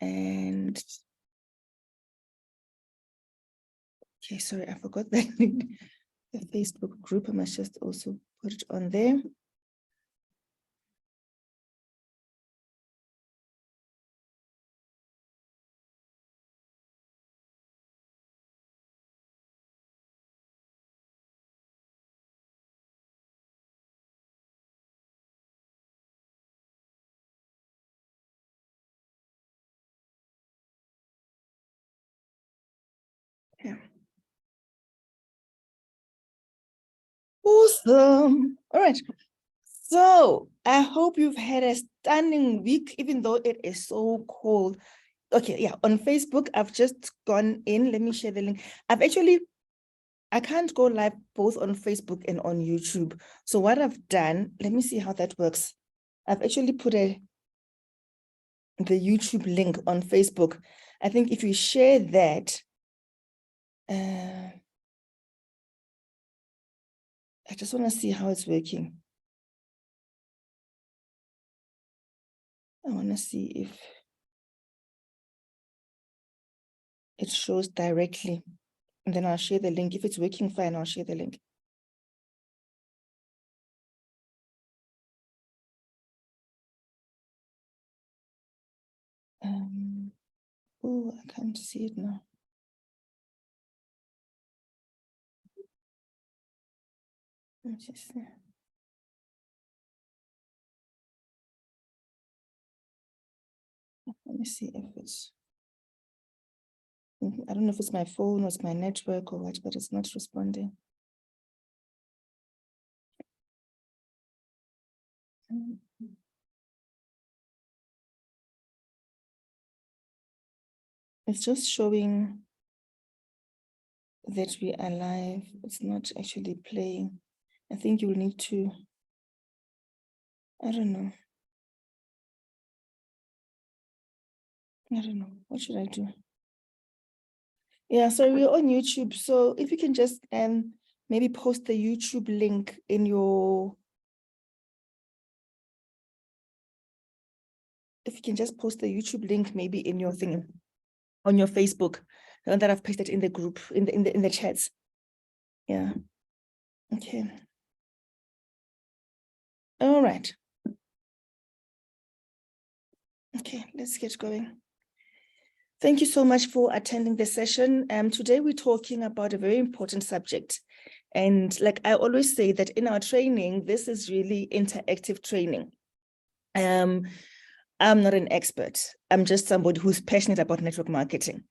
And okay, sorry, I forgot that link. The Facebook group, I must just also put it on there. Yeah. Awesome. All right. So I hope you've had a stunning week, even though it is so cold. Okay, yeah, on Facebook, I've just gone in. Let me share the link. I can't go live both on Facebook and on YouTube. So what I've done, let me see how that works. I've actually put the YouTube link on Facebook. I think if you share that, I just want to see how it's working. I want to see if it shows directly. And then I'll share the link. If it's working fine, I'll share the link. Oh, I can't see it now. Let me see if it's, I don't know if it's my phone or it's my network or what, but it's not responding. It's just showing that we are live. It's not actually playing. I think you'll need to, I don't know. What should I do? Yeah, so we're on YouTube. So if you can just maybe post the YouTube link in your, if you can just post the YouTube link maybe in your thing on your Facebook, the one that I've pasted in the group, in the chats. Yeah. Okay. All right. Okay, let's get going. Thank you so much for attending the session. Today we're talking about a very important subject. And like I always say that in our training, this is really interactive training. I'm not an expert. I'm just somebody who's passionate about network marketing.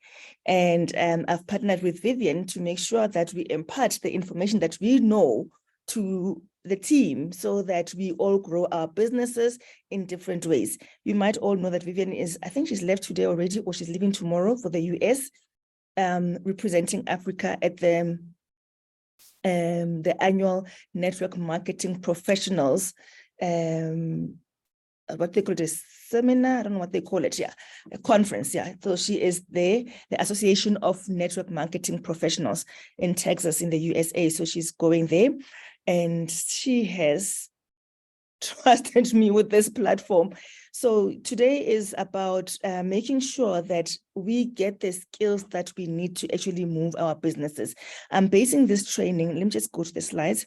And I've partnered with Vivian to make sure that we impart the information that we know to the team so that we all grow our businesses in different ways. You might all know that Vivian is, I think she's left today already, or she's leaving tomorrow for the US, representing Africa at the annual network marketing professionals, what they call it, a seminar, I don't know what they call it, yeah, a conference, yeah. So she is there, the Association of Network Marketing Professionals in Texas, in the USA. So she's going there, and she has trusted me with this platform. So today is about making sure that we get the skills that we need to actually move our businesses. I'm basing this training, let me just go to the slides.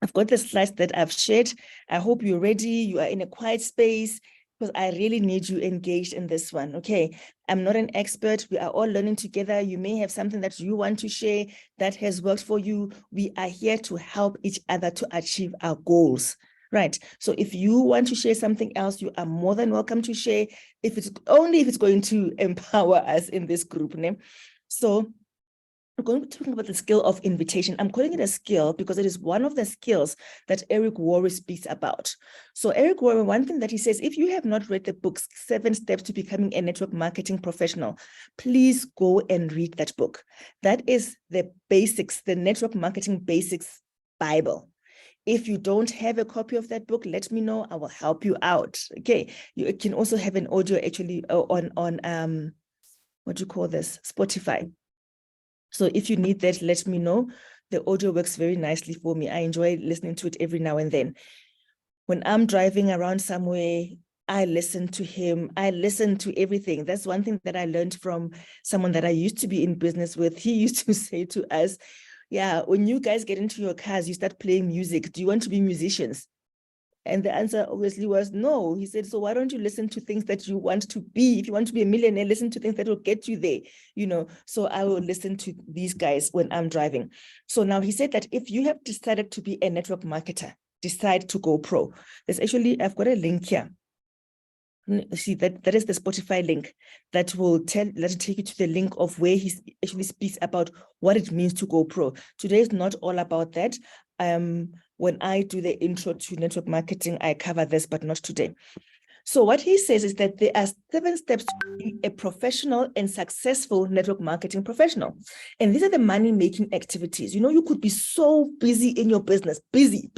I've got the slides that I've shared. I hope you're ready. You are in a quiet space because I really need you engaged in this one. Okay, I'm not an expert. We are all learning together. You may have something that you want to share that has worked for you. We are here to help each other to achieve our goals. Right. So if you want to share something else, you are more than welcome to share. If it's going to empower us in this group name. So we're going to be talking about the skill of invitation. I'm calling it a skill because it is one of the skills that Eric Worre speaks about. So Eric Worre, one thing that he says, if you have not read the book, 7 Steps to Becoming a Network Marketing Professional, please go and read that book. That is the basics, the network marketing basics Bible. If you don't have a copy of that book, let me know. I will help you out. Okay. You can also have an audio actually on what do you call this? Spotify. So if you need that, let me know. The audio works very nicely for me. I enjoy listening to it every now and then. When I'm driving around somewhere, I listen to him. I listen to everything. That's one thing that I learned from someone that I used to be in business with. He used to say to us, yeah, when you guys get into your cars, you start playing music. Do you want to be musicians? And the answer obviously was no. He said, so why don't you listen to things that you want to be? If you want to be a millionaire, listen to things that will get you there, you know. So I will listen to these guys when I'm driving. So now he said that if you have decided to be a network marketer, decide to go pro. There's actually, I've got a link here. See, that is the Spotify link that will take you to the link of where he actually speaks about what it means to go pro. Today is not all about that. When I do the intro to network marketing, I cover this, but not today. So what he says is that there are 7 steps to being a professional and successful network marketing professional. And these are the money-making activities. You know, you could be so busy in your business, busy,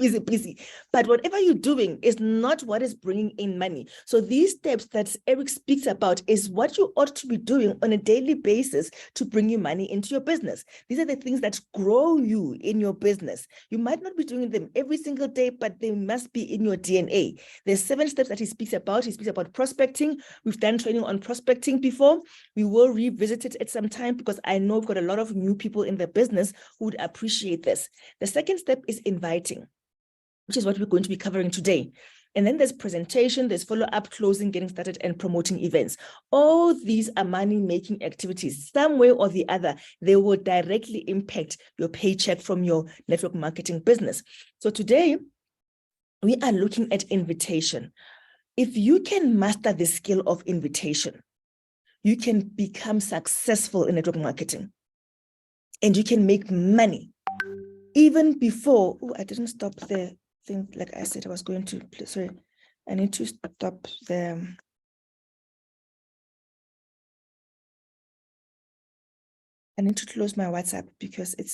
but whatever you're doing is not what is bringing in money. So these steps that Eric speaks about is what you ought to be doing on a daily basis to bring you money into your business. These are the things that grow you in your business. You might not be doing them every single day, but they must be in your DNA. There's 7 steps that he speaks about. He speaks about prospecting. We've done training on prospecting before. We will revisit it at some time because I know we've got a lot of new people in the business who would appreciate this. The second step is inviting, which is what we're going to be covering today. And then there's presentation, there's follow-up, closing, getting started, and promoting events. All these are money-making activities. Some way or the other, they will directly impact your paycheck from your network marketing business. So today, we are looking at invitation. If you can master the skill of invitation, you can become successful in network marketing and you can make money even before. Oh, I didn't stop the thing like I said I was going to. Sorry, I need to stop the. I need to close my WhatsApp because it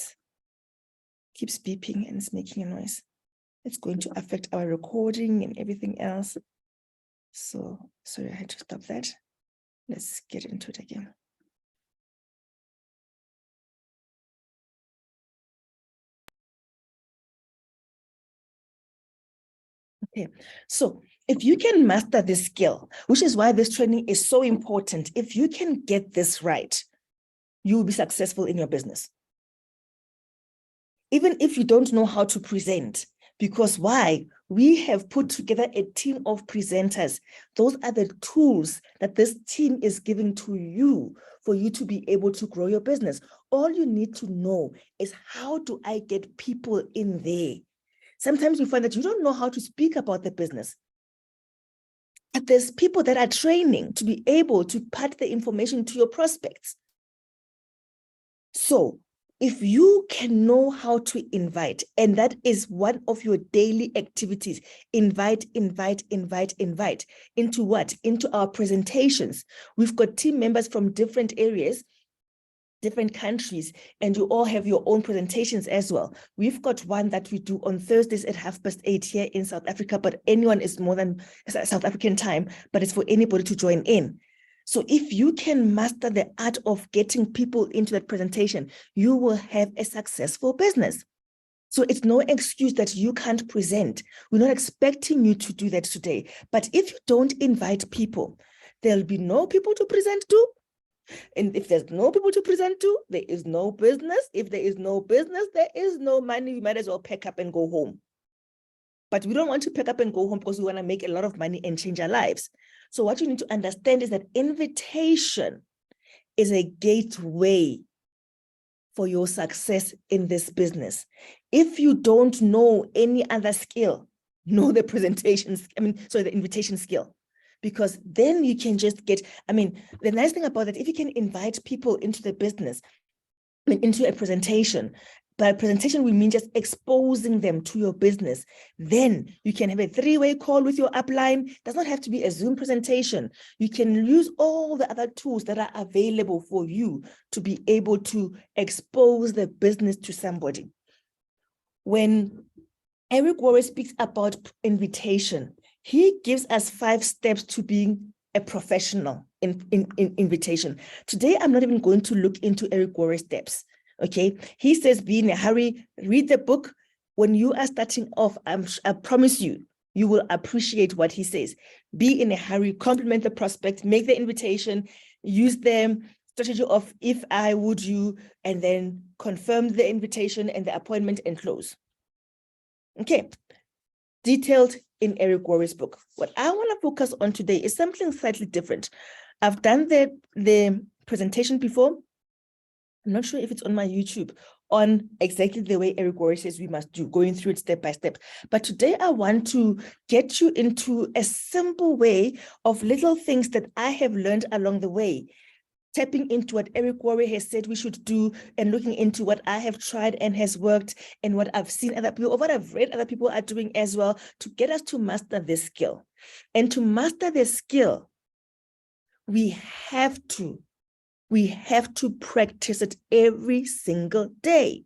keeps beeping and it's making a noise. It's going to affect our recording and everything else. So, sorry, I had to stop that. Let's get into it again. Okay, so if you can master this skill, which is why this training is so important, if you can get this right, you will be successful in your business. Even if you don't know how to present, because why? We have put together a team of presenters. Those are the tools that this team is giving to you for you to be able to grow your business. All you need to know is, how do I get people in there? Sometimes you find that you don't know how to speak about the business. But there's people that are training to be able to pass the information to your prospects. So if you can know how to invite, and that is one of your daily activities, invite into what? Into our presentations. We've got team members from different areas, different countries, and you all have your own presentations as well. We've got one that we do on Thursdays at 8:30 here in South Africa, but anyone is more than South African time, but it's for anybody to join in. So if you can master the art of getting people into that presentation, you will have a successful business. So it's no excuse that you can't present. We're not expecting you to do that today. But if you don't invite people, there'll be no people to present to. And if there's no people to present to, there is no business. If there is no business, there is no money. We might as well pack up and go home. But we don't want to pack up and go home because we want to make a lot of money and change our lives. So what you need to understand is that invitation is a gateway for your success in this business. If you don't know any other skill, know the presentations, the invitation skill, because then you can just get, the nice thing about that, if you can invite people into the business, into a presentation, by presentation, we mean just exposing them to your business. Then you can have a 3-way call with your upline. It does not have to be a Zoom presentation. You can use all the other tools that are available for you to be able to expose the business to somebody. When Eric Worre speaks about invitation, he gives us 5 steps to being a professional in invitation. Today, I'm not even going to look into Eric Worre's steps. Okay, he says, be in a hurry, read the book. When you are starting off, I promise you, you will appreciate what he says. Be in a hurry, compliment the prospect, make the invitation, use the strategy of if I would you, and then confirm the invitation and the appointment and close. Okay, detailed in Eric Worre's book. What I want to focus on today is something slightly different. I've done the presentation before. I'm not sure if it's on my YouTube, on exactly the way Eric Worre says we must do, going through it step by step. But today I want to get you into a simple way of little things that I have learned along the way, tapping into what Eric Worre has said we should do and looking into what I have tried and has worked and what I've seen other people, or what I've read other people are doing as well, to get us to master this skill. And to master this skill, we have to practice it every single day.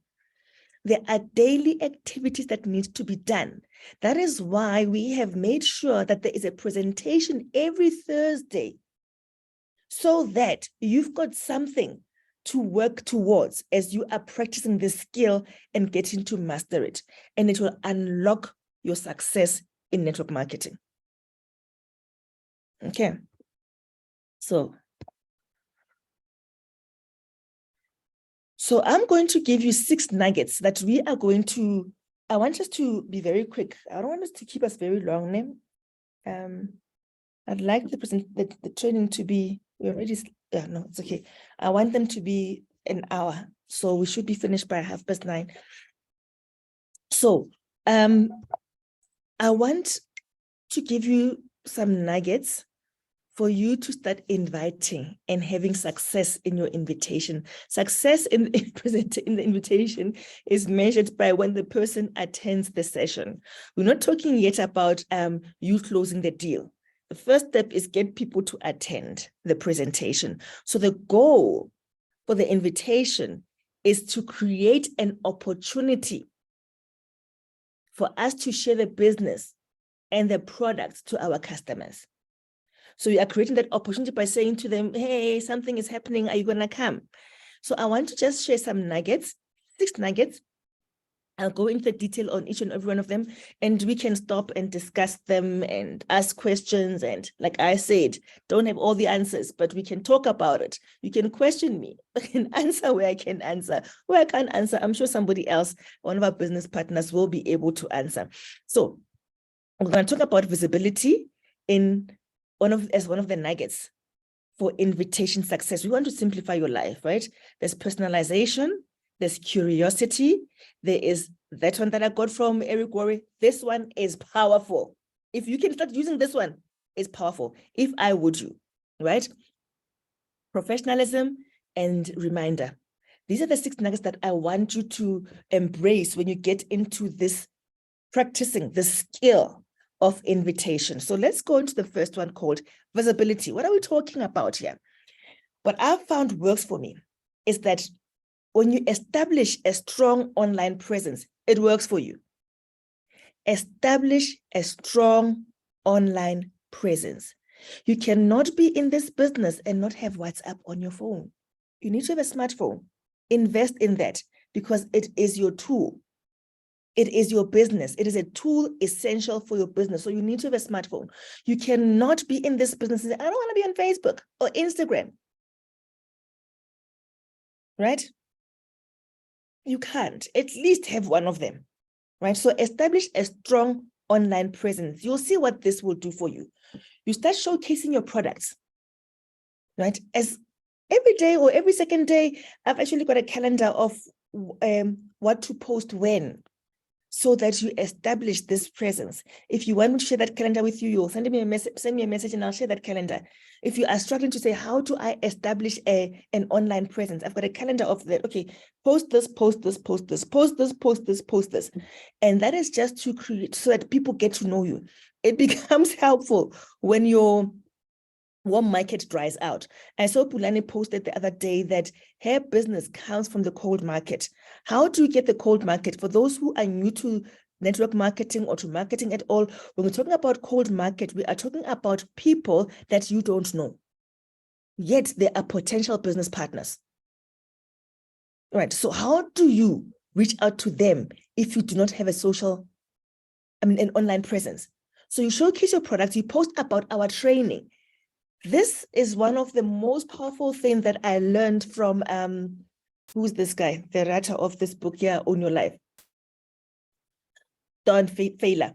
There are daily activities that need to be done. That is why we have made sure that there is a presentation every Thursday, so that you've got something to work towards as you are practicing this skill and getting to master it. And it will unlock your success in network marketing. Okay. So I'm going to give you 6 nuggets that we are going to, I want us to be very quick. I don't want us to keep us very long. I'd like the training to be, we already, no, it's okay. I want them to be an hour. So we should be finished by 9:30. So I want to give you some nuggets for you to start inviting and having success in your invitation. Success in the invitation is measured by when the person attends the session. We're not talking yet about you closing the deal. The first step is get people to attend the presentation. So the goal for the invitation is to create an opportunity for us to share the business and the products to our customers. So you are creating that opportunity by saying to them, hey, something is happening. Are you going to come? So I want to just share some nuggets, 6 nuggets. I'll go into detail on each and every one of them, and we can stop and discuss them and ask questions. And like I said, don't have all the answers, but we can talk about it. You can question me. I can answer where I can answer. Where I can't answer, I'm sure somebody else, one of our business partners, will be able to answer. So we're going to talk about visibility as one of the nuggets for invitation success. We want to simplify your life, right? There's personalization, there's curiosity, there is that one that I got from Eric Worre. This one is powerful. If you can start using this one, it's powerful. If I would you, right? Professionalism and reminder. These are the 6 nuggets that I want you to embrace when you get into this practicing the skill of invitation. So let's go into the first one, called visibility. What are we talking about here? What I've found works for me is that when you establish a strong online presence, it works for you. Establish a strong online presence. You cannot be in this business and not have WhatsApp on your phone. You need to have a smartphone. Invest in that, because it is your tool. It is your business. It is a tool essential for your business. So you need to have a smartphone. You cannot be in this business and say, I don't want to be on Facebook or Instagram. Right? You can't. At least have one of them. Right? So establish a strong online presence. You'll see what this will do for you. You start showcasing your products. Right? As every day or every second day, I've actually got a calendar of what to post when, so that you establish this presence. If you want me to share that calendar with you, you'll send me a message and I'll share that calendar. If you are struggling to say, how do I establish an online presence? I've got a calendar of that. Okay, post this, post this, post this, post this, post this, post this. And that is just to create, so that people get to know you. It becomes helpful when your warm market dries out. I saw Pulani posted the other day that her business comes from the cold market. How do you get the cold market? For those who are new to network marketing or to marketing at all, when we're talking about cold market, we are talking about people that you don't know, yet they are potential business partners. Right. So how do you reach out to them if you do not have an online presence? So you showcase your products, you post about our training. This is one of the most powerful things that I learned from, who's this guy? The writer of this book here, Own Your Life. Don Failer.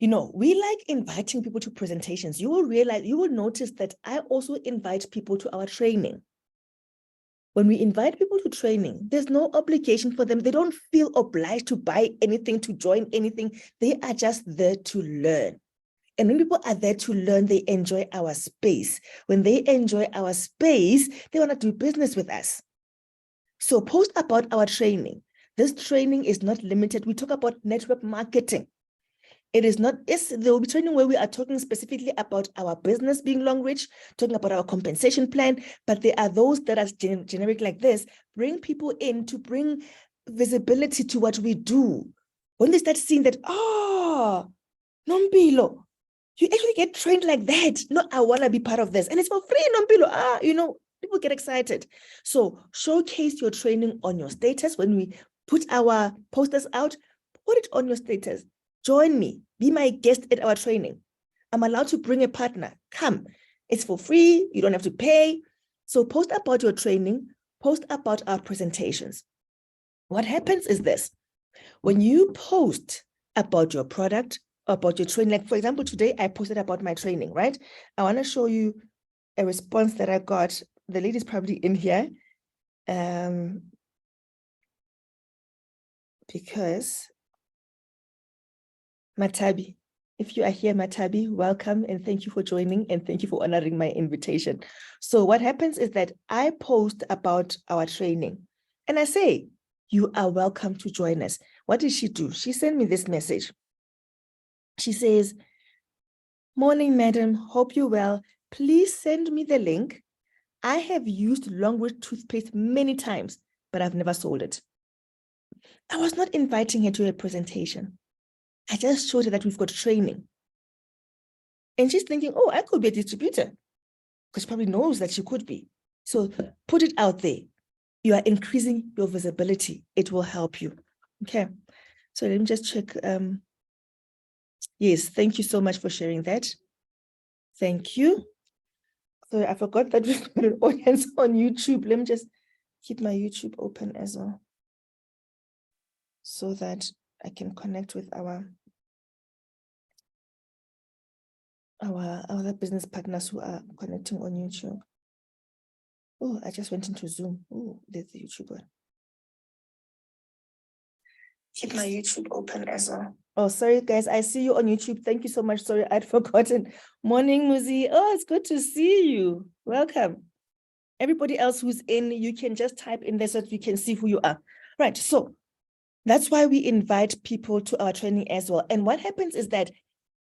You know, we like inviting people to presentations. You will notice that I also invite people to our training. When we invite people to training, there's no obligation for them. They don't feel obliged to buy anything, to join anything. They are just there to learn. And when people are there to learn, they enjoy our space. When they enjoy our space, they want to do business with us. So post about our training. This training is not limited. We talk about network marketing. It is not, there will be training where we are talking specifically about our business being long reach, talking about our compensation plan, but there are those that are generic like this, bring people in to bring visibility to what we do. When they start seeing that, oh, Nompilo, you actually get trained like that. No, I want to be part of this. And it's for free, Nompilo. You know, people get excited. So showcase your training on your status. When we put our posters out, put it on your status. Join me, be my guest at our training. I'm allowed to bring a partner. Come, it's for free. You don't have to pay. So post about your training, post about our presentations. What happens is this: when you post about your product, about your training, like for example, today I posted about my training, right? I want to show you a response that I got. The lady's probably in here. Because Matabi, if you are here, Matabi, welcome and thank you for joining and thank you for honoring my invitation. So what happens is that I post about our training and I say, you are welcome to join us. What did she do? She sent me this message. She says, morning, madam, hope you're well. Please send me the link. I have used Longwood toothpaste many times, but I've never sold it. I was not inviting her to a presentation. I just showed her that we've got training. And she's thinking, oh, I could be a distributor, because she probably knows that she could be. So put it out there. You are increasing your visibility. It will help you. Okay. So let me just check. Yes, thank you so much for sharing that. Thank you. So I forgot that we've got an audience on YouTube. Let me just keep my YouTube open as well, so that I can connect with our other business partners who are connecting on YouTube. Oh, I just went into Zoom. Oh, there's the YouTube one. Keep my YouTube open as well. Oh, sorry, guys. I see you on YouTube. Thank you so much. Sorry, I'd forgotten. Morning, Muzi. Oh, it's good to see you. Welcome. Everybody else who's in, you can just type in there so that we can see who you are. Right. So that's why we invite people to our training as well. And what happens is that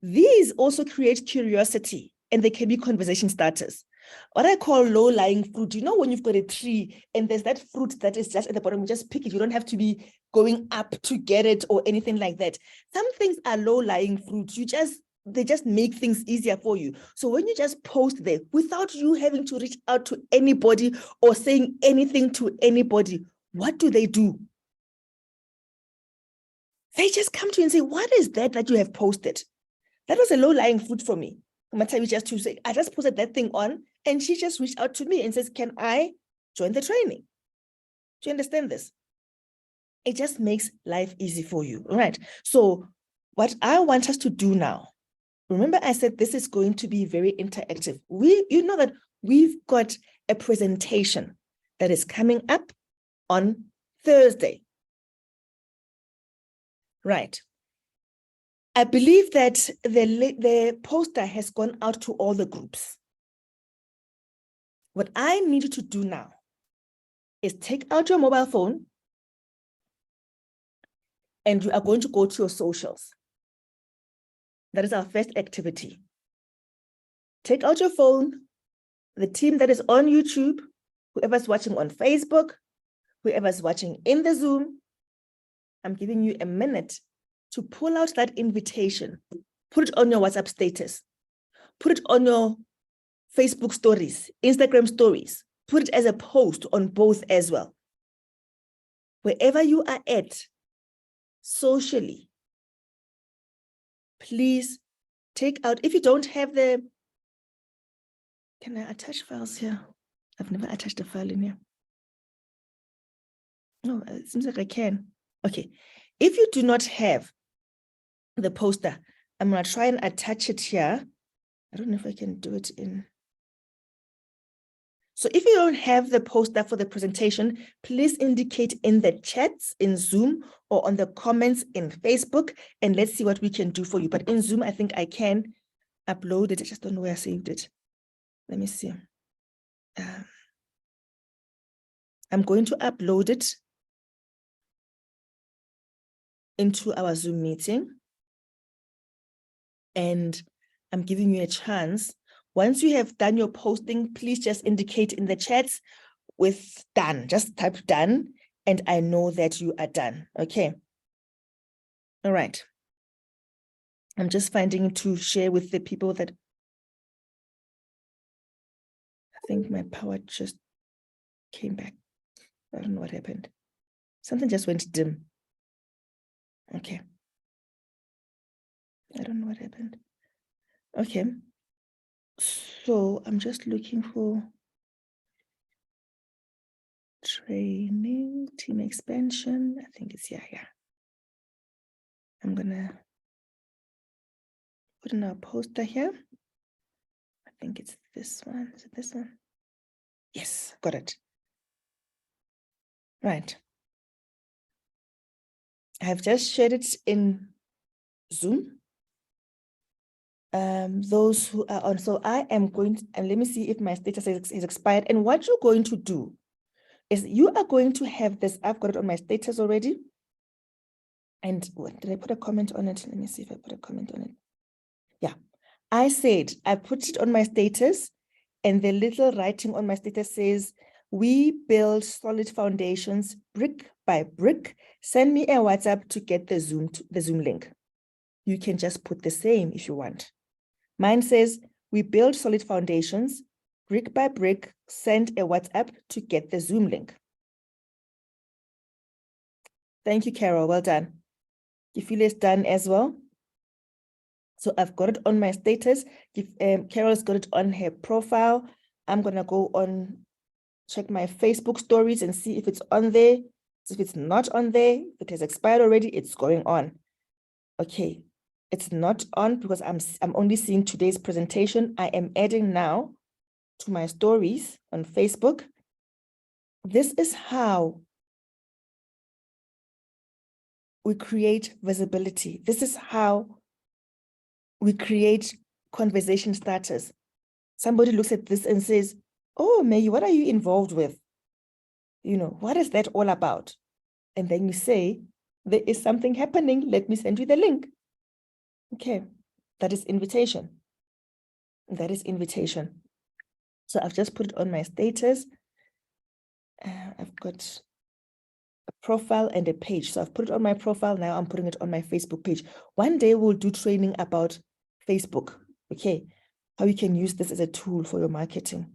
these also create curiosity and they can be conversation starters. What I call low-lying fruit. You know, when you've got a tree and there's that fruit that is just at the bottom, you just pick it. You don't have to be going up to get it or anything like that. Some things are low-lying fruit. They just make things easier for you. So when you just post there without you having to reach out to anybody or saying anything to anybody, what do? They just come to you and say, what is that you have posted? That was a low-lying fruit for me. I just posted that thing on, and she just reached out to me and says, can I join the training? Do you understand this? It just makes life easy for you, all right? So what I want us to do now, remember I said this is going to be very interactive. You know that we've got a presentation that is coming up on Thursday. Right. I believe that the poster has gone out to all the groups. What I need you to do now is take out your mobile phone and you are going to go to your socials. That is our first activity. Take out your phone, the team that is on YouTube, whoever's watching on Facebook, whoever's watching in the Zoom, I'm giving you a minute to pull out that invitation, put it on your WhatsApp status, put it on your Facebook stories, Instagram stories, put it as a post on both as well. Wherever you are at socially, please take out, if you don't have the, can I attach files here? I've never attached a file in here. No, it seems like I can. Okay. If you do not have the poster, I'm going to try and attach it here. I don't know if I can do it in. So if you don't have the poster for the presentation, please indicate in the chats in Zoom or on the comments in Facebook, and let's see what we can do for you. But in Zoom, I think I can upload it. I just don't know where I saved it. Let me see. I'm going to upload it into our Zoom meeting. And I'm giving you a chance. Once you have done your posting, please just indicate in the chats with done. Just type done, and I know that you are done. Okay. All right. I'm just finding to share with the people that I think my power just came back. I don't know what happened. Something just went dim. Okay. I don't know what happened. Okay. So I'm just looking for training, team expansion. I think it's, yeah. I'm gonna put in our poster here. I think it's this one. Is it this one? Yes, got it. Right. I've just shared it in Zoom. Those who are on, so I am going to, and let me see if my status is expired. And what you're going to do is you are going to have this. I've got it on my status already. And what, did I put a comment on it? Let me see if I put a comment on it. Yeah, I said I put it on my status, and the little writing on my status says, we build solid foundations brick by brick. Send me a WhatsApp to get the Zoom link. You can just put the same if you want. Mine says, we build solid foundations brick by brick. Send a WhatsApp to get the Zoom link. Thank you, Carol. Well done. Kifile is done as well. So I've got it on my status. Carol's got it on her profile. I'm going to go on, check my Facebook stories and see if it's on there. If it's not on there, if it has expired already, it's going on. Okay, it's not on because I'm only seeing today's presentation. I am adding now to my stories on Facebook. This is how we create visibility. This is how we create conversation starters. Somebody looks at this and says, oh, Maggie, what are you involved with? You know, what is that all about? And then you say, there is something happening. Let me send you the link. Okay, that is invitation. That is invitation. So I've just put it on my status. I've got a profile and a page. So I've put it on my profile. Now I'm putting it on my Facebook page. One day we'll do training about Facebook. Okay, how you can use this as a tool for your marketing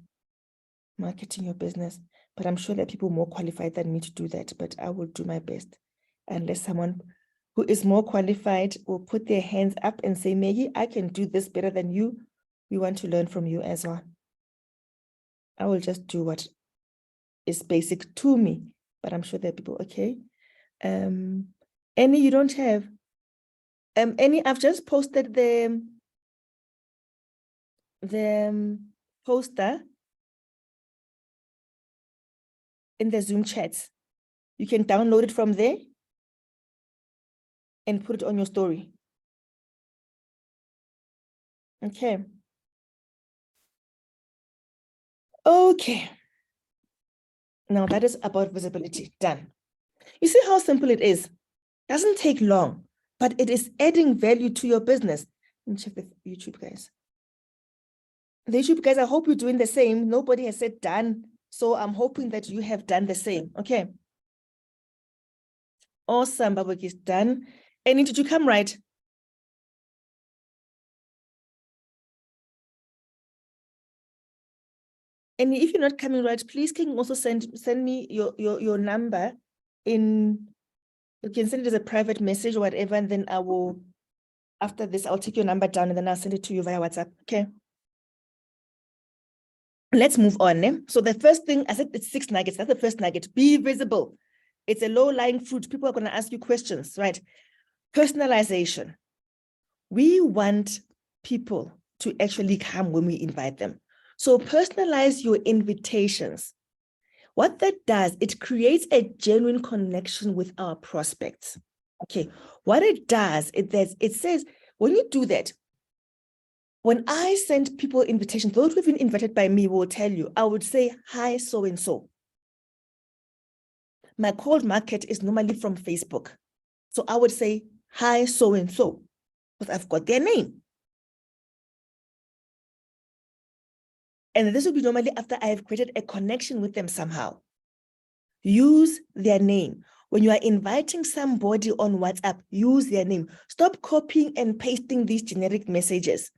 your business. But I'm sure there are people more qualified than me to do that, but I will do my best. Unless someone who is more qualified will put their hands up and say, Maggie, I can do this better than you. We want to learn from you as well. I will just do what is basic to me, but I'm sure there are people, okay. Any you don't have? Any, I've just posted the poster in the Zoom chats. You can download it from there and put it on your story. Okay. Okay. Now that is about visibility. Done. You see how simple it is? Doesn't take long, but it is adding value to your business. Let me check the YouTube guys. The YouTube guys, I hope you're doing the same. Nobody has said done. So I'm hoping that you have done the same. Okay. Awesome. Babak is done. And did you come right? And if you're not coming right, please can you also send me your number in, you can send it as a private message or whatever, and then I will After this, I'll take your number down and then I'll send it to you via WhatsApp. Okay. Let's move on. Eh? So the first thing, I said it's 6 nuggets. That's the first nugget. Be visible. It's a low-lying fruit. People are going to ask you questions, right? Personalization. We want people to actually come when we invite them. So personalize your invitations. What that does, it creates a genuine connection with our prospects. Okay. What it does, it says, when you do that, when I send people invitations, those who've been invited by me will tell you, I would say, hi, so-and-so. My cold market is normally from Facebook. So I would say, hi, so-and-so, because I've got their name. And this will be normally after I have created a connection with them somehow. Use their name. When you are inviting somebody on WhatsApp, use their name. Stop copying and pasting these generic messages.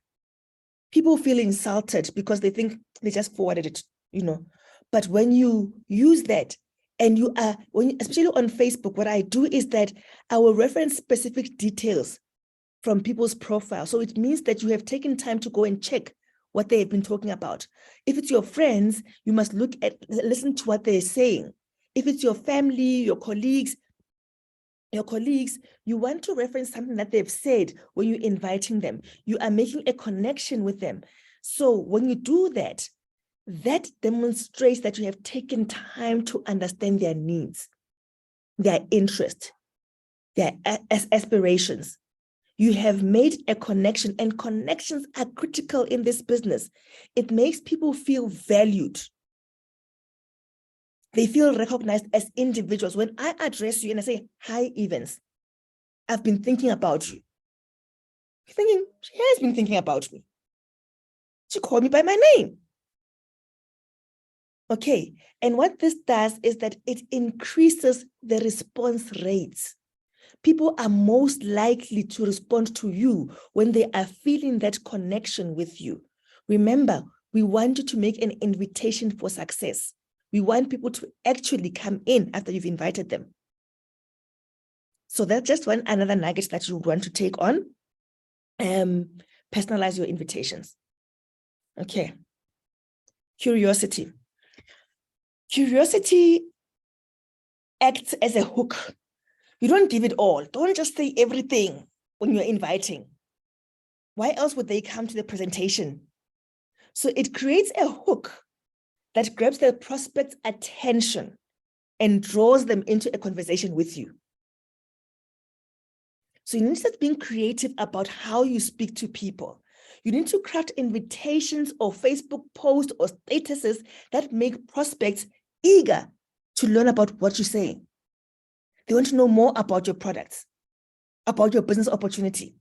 People feel insulted because they think they just forwarded it, you know. But when you use that, and you are, especially on Facebook, what I do is that I will reference specific details from people's profile. So it means that you have taken time to go and check what they have been talking about. If it's your friends, you must listen to what they're saying. If it's your family, your colleagues, you want to reference something that they've said when you're inviting them. You are making a connection with them. So when you do that, that demonstrates that you have taken time to understand their needs, their interests, their aspirations. You have made a connection, and connections are critical in this business. It makes people feel valued. They feel recognized as individuals. When I address you and I say, hi, Evans, I've been thinking about you. You're thinking, she has been thinking about me. She called me by my name. Okay, and what this does is that it increases the response rates. People are most likely to respond to you when they are feeling that connection with you. Remember, we want you to make an invitation for success. We want people to actually come in after you've invited them. So that's just another nugget that you want to take on. Personalize your invitations. Okay. Curiosity. Curiosity acts as a hook. You don't give it all. Don't just say everything when you're inviting. Why else would they come to the presentation? So it creates a hook that grabs the prospect's attention and draws them into a conversation with you. So you need to start being creative about how you speak to people. You need to craft invitations or Facebook posts or statuses that make prospects eager to learn about what you're saying. They want to know more about your products, about your business opportunity.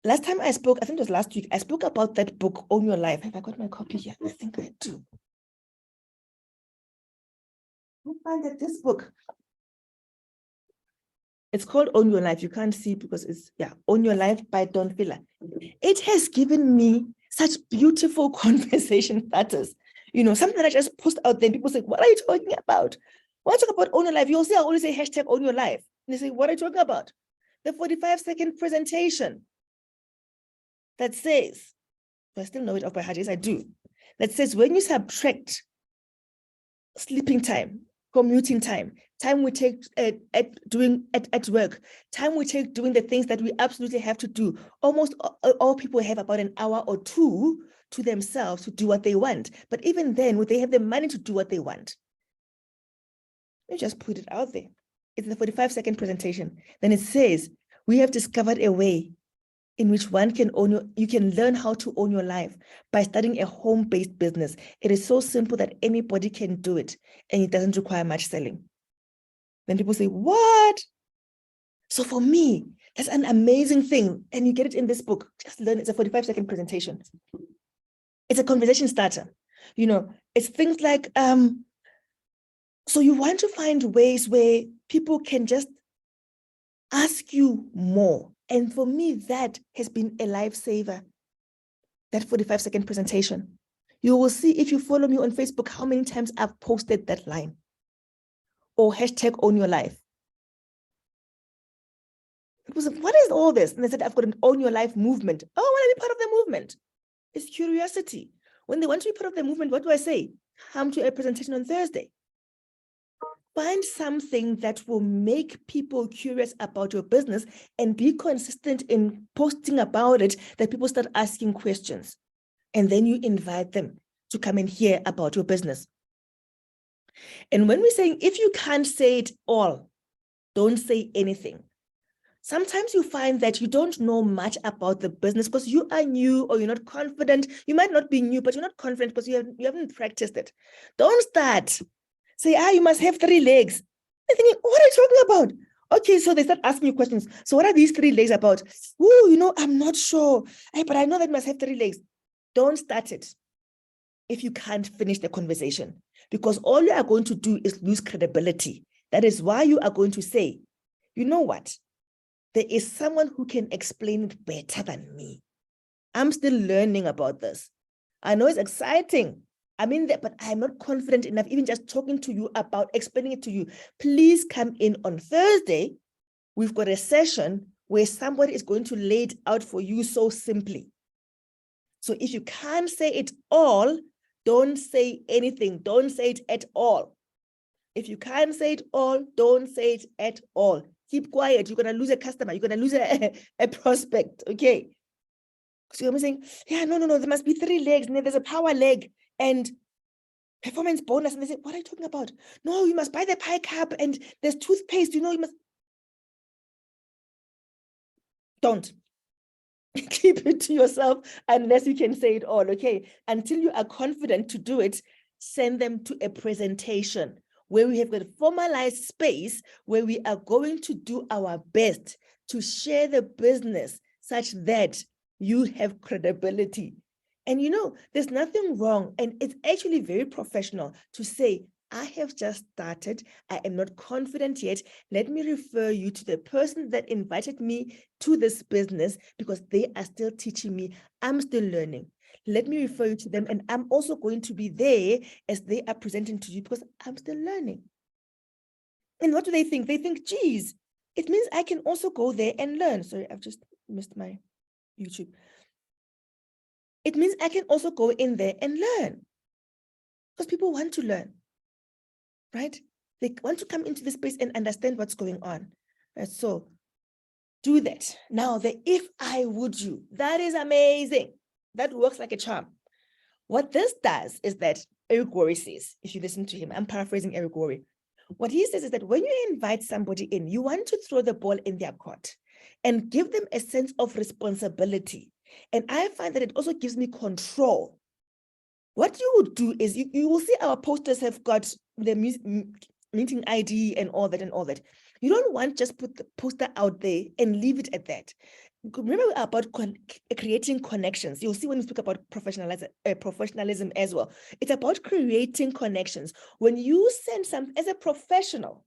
Last time I spoke, I think it was last week, I spoke about that book, Own Your Life. Have I got my copy here? I think I do. Who found that this book? It's called Own Your Life. You can't see because it's, Own Your Life by Don Filler. It has given me such beautiful conversation starters. You know, something that I just post out there, people say, what are you talking about? When I talk about Own Your Life, you'll see I always say hashtag Own Your Life. And they say, what are you talking about? The 45-second presentation that says, I still know it off by heart, yes, I do. That says when you subtract sleeping time, commuting time, time we take at work, time we take doing the things that we absolutely have to do. Almost all people have about an hour or two to themselves to do what they want. But even then, would they have the money to do what they want? Let me just put it out there. It's the 45-second presentation. Then it says, we have discovered a way in which one can you can learn how to own your life by starting a home-based business. It is so simple that anybody can do it, and it doesn't require much selling. Then people say, what? So for me, that's an amazing thing. And you get it in this book. Just learn. It's a 45-second presentation. It's a conversation starter. You know, it's things like, so you want to find ways where people can just ask you more. And for me, that has been a lifesaver, that 45-second presentation. You will see if you follow me on Facebook, how many times I've posted that line or hashtag Own Your Life. People said, what is all this? And they said, I've got an Own Your Life movement. Oh, I want to be part of the movement. It's curiosity. When they want to be part of the movement, what do I say? Come to a presentation on Thursday. Find something that will make people curious about your business and be consistent in posting about it, that people start asking questions. And then you invite them to come and hear about your business. And when we're saying, if you can't say it all, don't say anything. Sometimes you find that you don't know much about the business because you are new or you're not confident. You might not be new, but you're not confident because you haven't practiced it. Don't start. Say, you must have 3 legs. They're thinking, what are you talking about? Okay, so they start asking you questions. So what are these 3 legs about? Oh, I'm not sure. But I know that you must have 3 legs. Don't start it if you can't finish the conversation, because all you are going to do is lose credibility. That is why you are going to say, you know what? There is someone who can explain it better than me. I'm still learning about this. I know it's exciting. I'm in there, but I'm not confident enough, even just talking to you about explaining it to you. Please come in on Thursday. We've got a session where somebody is going to lay it out for you so simply. So if you can't say it all, don't say anything. Don't say it at all. If you can't say it all, don't say it at all. Keep quiet. You're going to lose a customer. You're going to lose a prospect. Okay. So you're saying, yeah, no, there must be 3 legs. And then there's a power leg and performance bonus. And they say, what are you talking about? No, you must buy the pie cup and there's toothpaste. You must. Don't. Keep it to yourself unless you can say it all. Okay. Until you are confident to do it, send them to a presentation where we have got a formalized space where we are going to do our best to share the business such that you have credibility. And there's nothing wrong, and it's actually very professional to say, I have just started. I am not confident yet. Let me refer you to the person that invited me to this business because they are still teaching me. I'm still learning. Let me refer you to them. And I'm also going to be there as they are presenting to you because I'm still learning. And what do they think? They think, geez, it means I can also go there and learn. Sorry, I've just missed my YouTube. It means I can also go in there and learn because people want to learn. Right? They want to come into the space and understand what's going on. Right? So do that. Now, the if I would you, that is amazing. That works like a charm. What this does is that Eric Worre says, if you listen to him, I'm paraphrasing Eric Worre. What he says is that when you invite somebody in, you want to throw the ball in their court and give them a sense of responsibility. And I find that it also gives me control. What you would do is you will see our posters have got the meeting ID and all that. You don't want just put the poster out there and leave it at that. Remember about creating connections. You'll see when we speak about professionalism as well. It's about creating connections. When you send something as a professional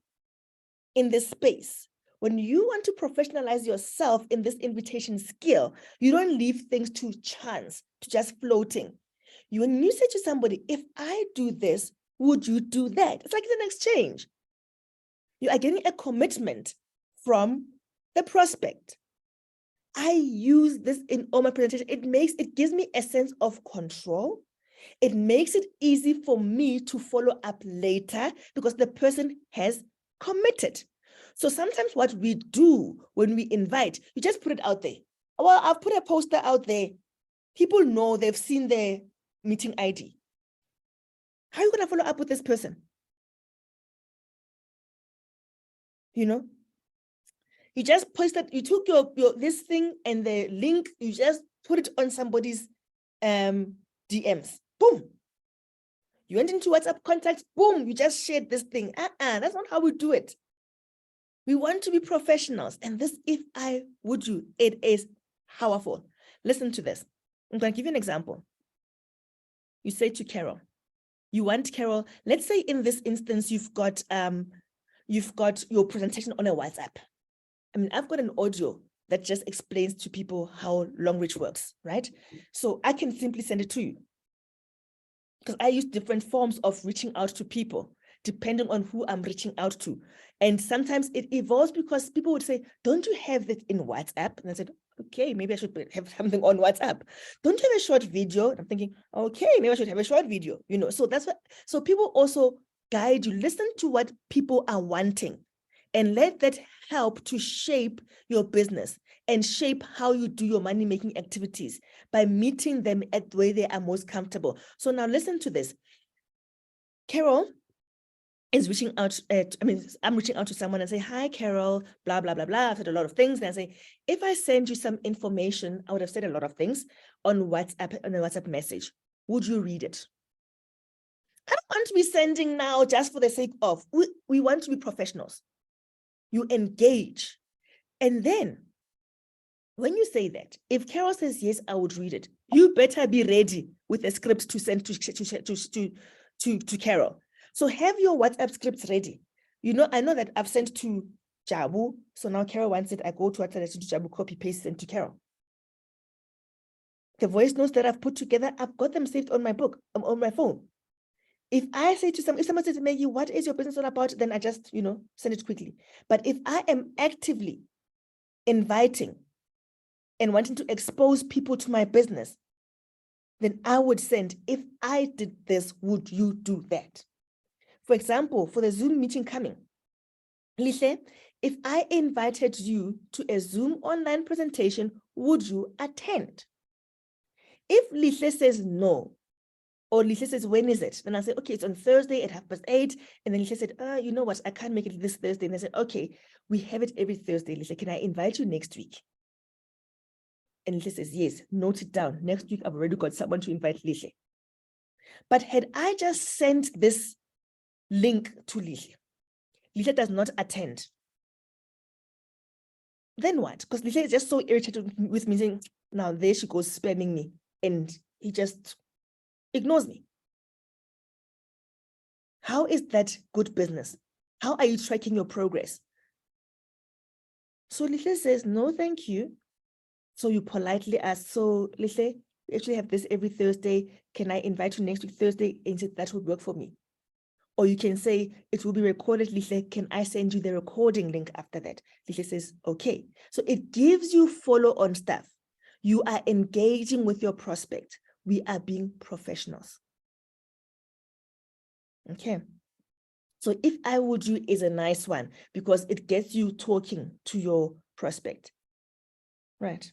in this space, when you want to professionalize yourself in this invitation skill, you don't leave things to chance, to just floating. When you say to somebody, if I do this, would you do that? It's like it's an exchange. You are getting a commitment from the prospect. I use this in all my presentation. It gives me a sense of control. It makes it easy for me to follow up later because the person has committed. So sometimes what we do when we invite, you just put it out there. Well, I've put a poster out there. People know, they've seen the meeting ID. How are you going to follow up with this person? You just posted, you took your this thing and the link, you just put it on somebody's DMs. Boom. You went into WhatsApp contacts. Boom. You just shared this thing. That's not how we do it. We want to be professionals. And this, if I would you, it is powerful. Listen to this. I'm going to give you an example. You say to Carol, you want Carol, let's say in this instance, you've got your presentation on a WhatsApp. I mean, I've got an audio that just explains to people how long reach works, right? So I can simply send it to you because I use different forms of reaching out to people. depending on who I'm reaching out to. And sometimes it evolves because people would say, don't you have it in WhatsApp? And I said, okay, maybe I should have something on WhatsApp. Don't you have a short video? And I'm thinking, okay, maybe I should have a short video, so that's what, so people also guide you, listen to what people are wanting and let that help to shape your business and shape how you do your money-making activities by meeting them at the way they are most comfortable. So now listen to this. Carol is reaching out, I'm reaching out to someone and say, hi, Carol, blah, blah, blah, blah. I've said a lot of things. And I say, if I send you some information, I would have said a lot of things on WhatsApp, on a WhatsApp message. Would you read it? I don't want to be sending now just for the sake of, we want to be professionals. You engage. And then when you say that, if Carol says, yes, I would read it, you better be ready with a script to send to Carol. So have your WhatsApp scripts ready. I know that I've sent to Jabu. So now Carol wants it. I go to WhatsApp to Jabu, copy, paste, send to Carol. The voice notes that I've put together, I've got them saved on my book, on my phone. If I say to someone, if someone says to Maggie, what is your business all about? Then I just, send it quickly. But if I am actively inviting and wanting to expose people to my business, then I would send, if I did this, would you do that? For example, for the Zoom meeting coming, Lihle, if I invited you to a Zoom online presentation, would you attend? If Lihle says no, or Lihle says, when is it? Then I say, okay, it's on Thursday at 8:30. And then Lihle said, you know what? I can't make it this Thursday. And I said, okay, we have it every Thursday. Lihle, can I invite you next week? And Lihle says, yes, note it down. Next week, I've already got someone to invite Lihle. But had I just sent this link to Lihle, Lihle does not attend, then what? Because Lihle is just so irritated with me saying, now there she goes spamming me, and he just ignores me. How is that good business? How are you tracking your progress? So Lihle says, no, thank you. So you politely ask, so Lihle, we actually have this every Thursday. Can I invite you next week Thursday? And say, that would work for me. Or you can say, it will be recorded, Lihle, can I send you the recording link after that? Lihle says, okay. So it gives you follow-on stuff. You are engaging with your prospect. We are being professionals. Okay. So if I would you is a nice one because it gets you talking to your prospect. Right.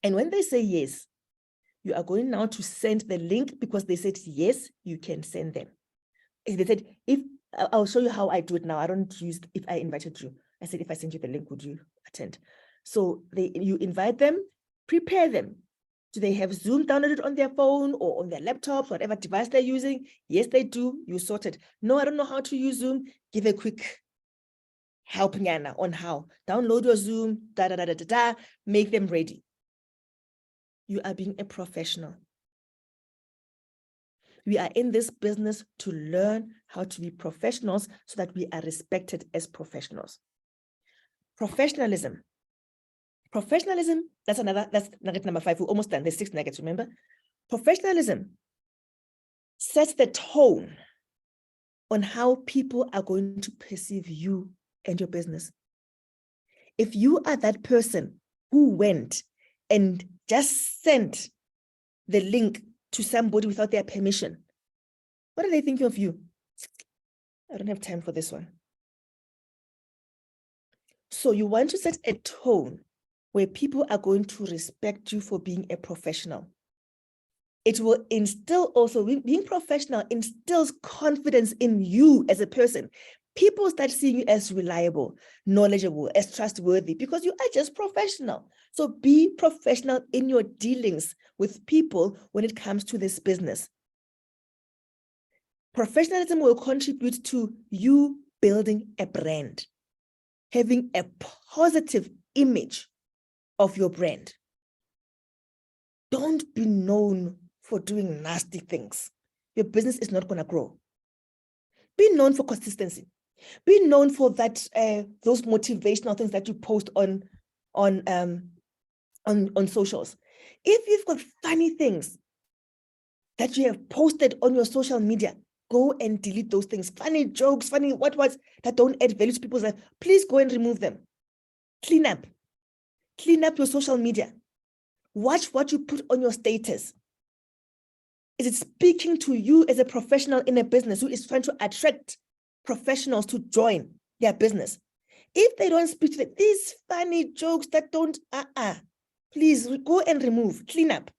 And when they say yes, you are going now to send the link because they said, yes, you can send them. They said, I'll show you how I do it now. I don't use, if I invited you. I said, if I send you the link, would you attend? So you invite them, prepare them. Do they have Zoom downloaded on their phone or on their laptop, whatever device they're using? Yes, they do. You sort it. No, I don't know how to use Zoom. Give a quick help Nyana on how. Download your Zoom, make them ready. You are being a professional. We are in this business to learn how to be professionals so that we are respected as professionals. Professionalism. Professionalism, that's nugget number 5. We're almost done. There's 6 nuggets, remember? Professionalism sets the tone on how people are going to perceive you and your business. If you are that person who went and just sent the link to somebody without their permission, what are they thinking of you? I don't have time for this one. So you want to set a tone where people are going to respect you for being a professional. It will instill also, being professional instills confidence in you as a person. People start seeing you as reliable, knowledgeable, as trustworthy, because you are just professional. So be professional in your dealings with people when it comes to this business. Professionalism will contribute to you building a brand, having a positive image of your brand. Don't be known for doing nasty things. Your business is not going to grow. Be known for consistency. Be known for that those motivational things that you post on socials. If you've got funny things that you have posted on your social media, go and delete those things. Funny jokes, funny what that don't add value to people's life. Please go and remove them. Clean up your social media. Watch what you put on your status. Is it speaking to you as a professional in a business who is trying to attract professionals to join their business? If they don't speak to them, these funny jokes that don't, please go and remove, clean up.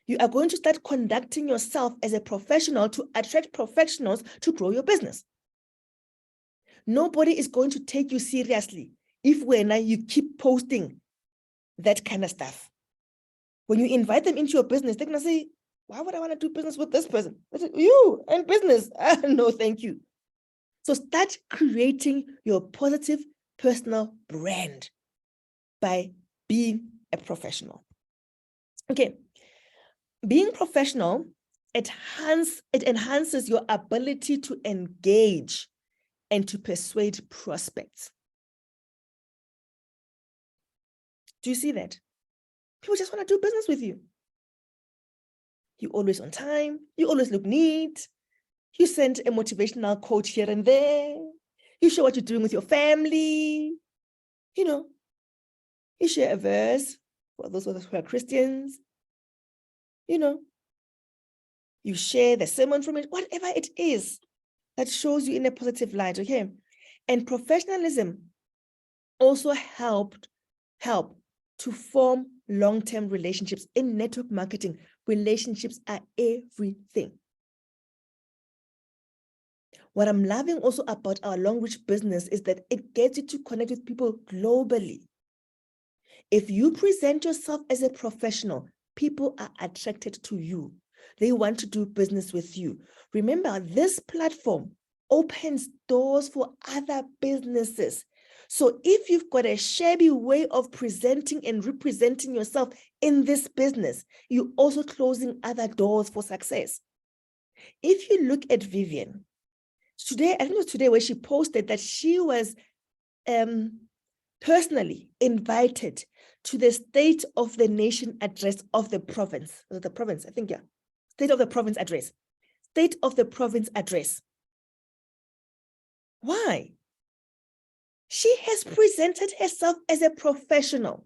You are going to start conducting yourself as a professional to attract professionals to grow your business. Nobody is going to take you seriously if when you keep posting that kind of stuff. When you invite them into your business, they're going to say, why would I want to do business with this person? I said, you and business. No, thank you. So start creating your positive personal brand by being a professional. Okay. Being professional, it enhances your ability to engage and to persuade prospects. Do you see that? People just want to do business with you. You're always on time. You always look neat. You send a motivational quote here and there. You show what you're doing with your family. You share a verse for those of us who are Christians. You share the sermon from it, whatever it is that shows you in a positive light, okay? And professionalism also help to form long-term relationships. In network marketing, relationships are everything. What I'm loving also about our long reach business is that it gets you to connect with people globally. If you present yourself as a professional, people are attracted to you. They want to do business with you. Remember, this platform opens doors for other businesses. So if you've got a shabby way of presenting and representing yourself in this business, you're also closing other doors for success. If you look at Vivian, today, I think it was today where she posted that she was personally invited to the State of the Nation address of the province. State of the Province address. State of the Province address. Why? She has presented herself as a professional.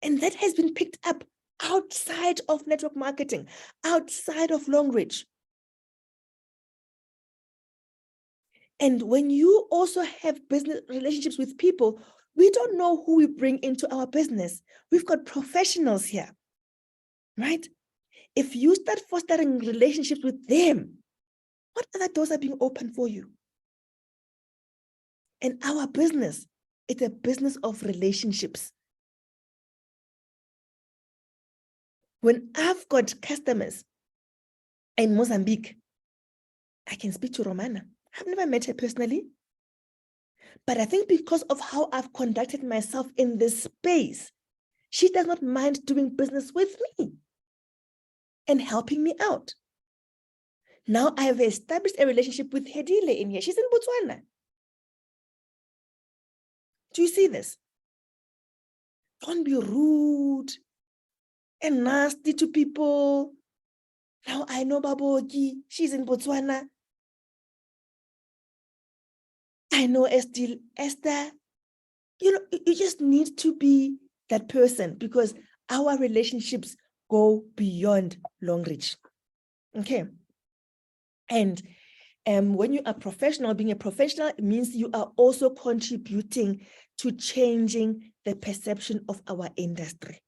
And that has been picked up outside of network marketing, outside of long reach. And when you also have business relationships with people, we don't know who we bring into our business. We've got professionals here, right? If you start fostering relationships with them, what other doors are being opened for you? And our business, it's a business of relationships. When I've got customers in Mozambique, I can speak to Romana. I've never met her personally. But I think because of how I've conducted myself in this space, she does not mind doing business with me and helping me out. Now I have established a relationship with Hedile in here. She's in Botswana. Do you see this? Don't be rude and nasty to people. Now I know Babogi, she's in Botswana. I know Esther. You just need to be that person because our relationships go beyond long reach. Okay. And when you are professional, being a professional, it means you are also contributing to changing the perception of our industry.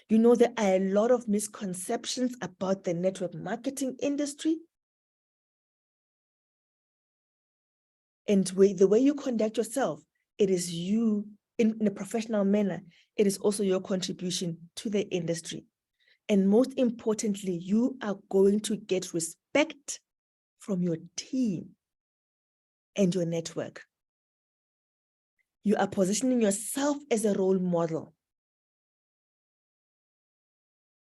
There are a lot of misconceptions about the network marketing industry. And the way you conduct yourself, it is you in a professional manner. It is also your contribution to the industry. And most importantly, you are going to get respect from your team and your network. You are positioning yourself as a role model.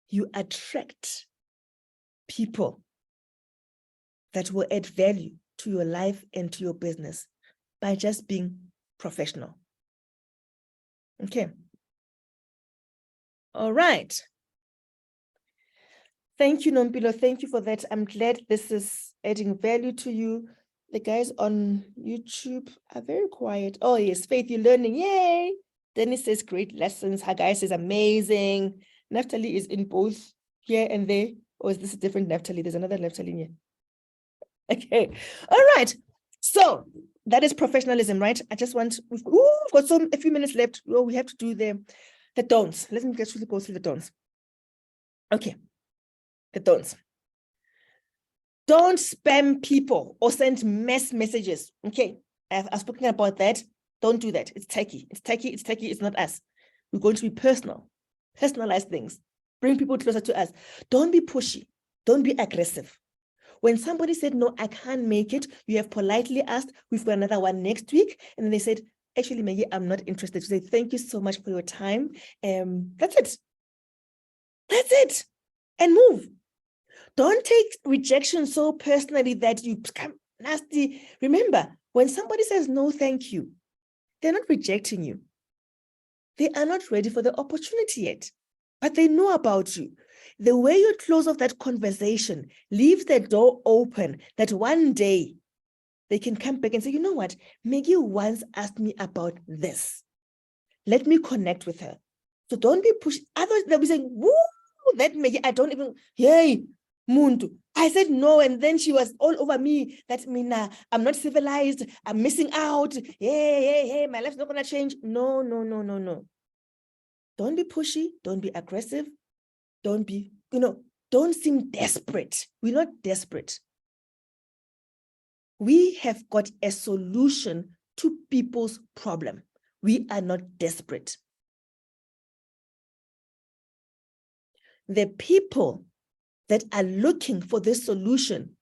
You attract people that will add value to your life and to your business by just being professional. Okay. All right. Thank you, Nompilo. Thank you for that. I'm glad this is adding value to you. The guys on YouTube are very quiet. Oh, yes, Faith, you're learning. Yay. Dennis says great lessons. Hagai says amazing. Naphtali is in both here and there. Or is this a different Naphtali? There's another Naphtali here. Okay. All right. So that is professionalism, right? I just want, we've got a few minutes left. Oh, we have to do the don'ts. Let me just really go through the don'ts. Okay. The don'ts. Don't spam people or send mass messages. Okay. I've spoken about that. Don't do that. It's techie. It's techie. It's techie. It's not us. We're going to be personal. Personalize things. Bring people closer to us. Don't be pushy. Don't be aggressive. When somebody said, no, I can't make it, you have politely asked, we've got another one next week. And then they said, actually, Maggie, I'm not interested. To say, thank you so much for your time. That's it. That's it. And move. Don't take rejection so personally that you become nasty. Remember, when somebody says, no, thank you, they're not rejecting you. They are not ready for the opportunity yet, but they know about you. The way you close off that conversation leaves the door open that one day they can come back and say, you know what, Maggie once asked me about this. Let me connect with her. So don't be pushed. Others, they'll be saying, woo, that Maggie, I don't even, yay, Muntu. I said no, and then she was all over me. That Mina, I'm not civilized. I'm missing out. Hey, my life's not going to change. No. Don't be pushy. Don't be aggressive. Don't be, don't seem desperate. We're not desperate. We have got a solution to people's problem. We are not desperate. The people that are looking for this solution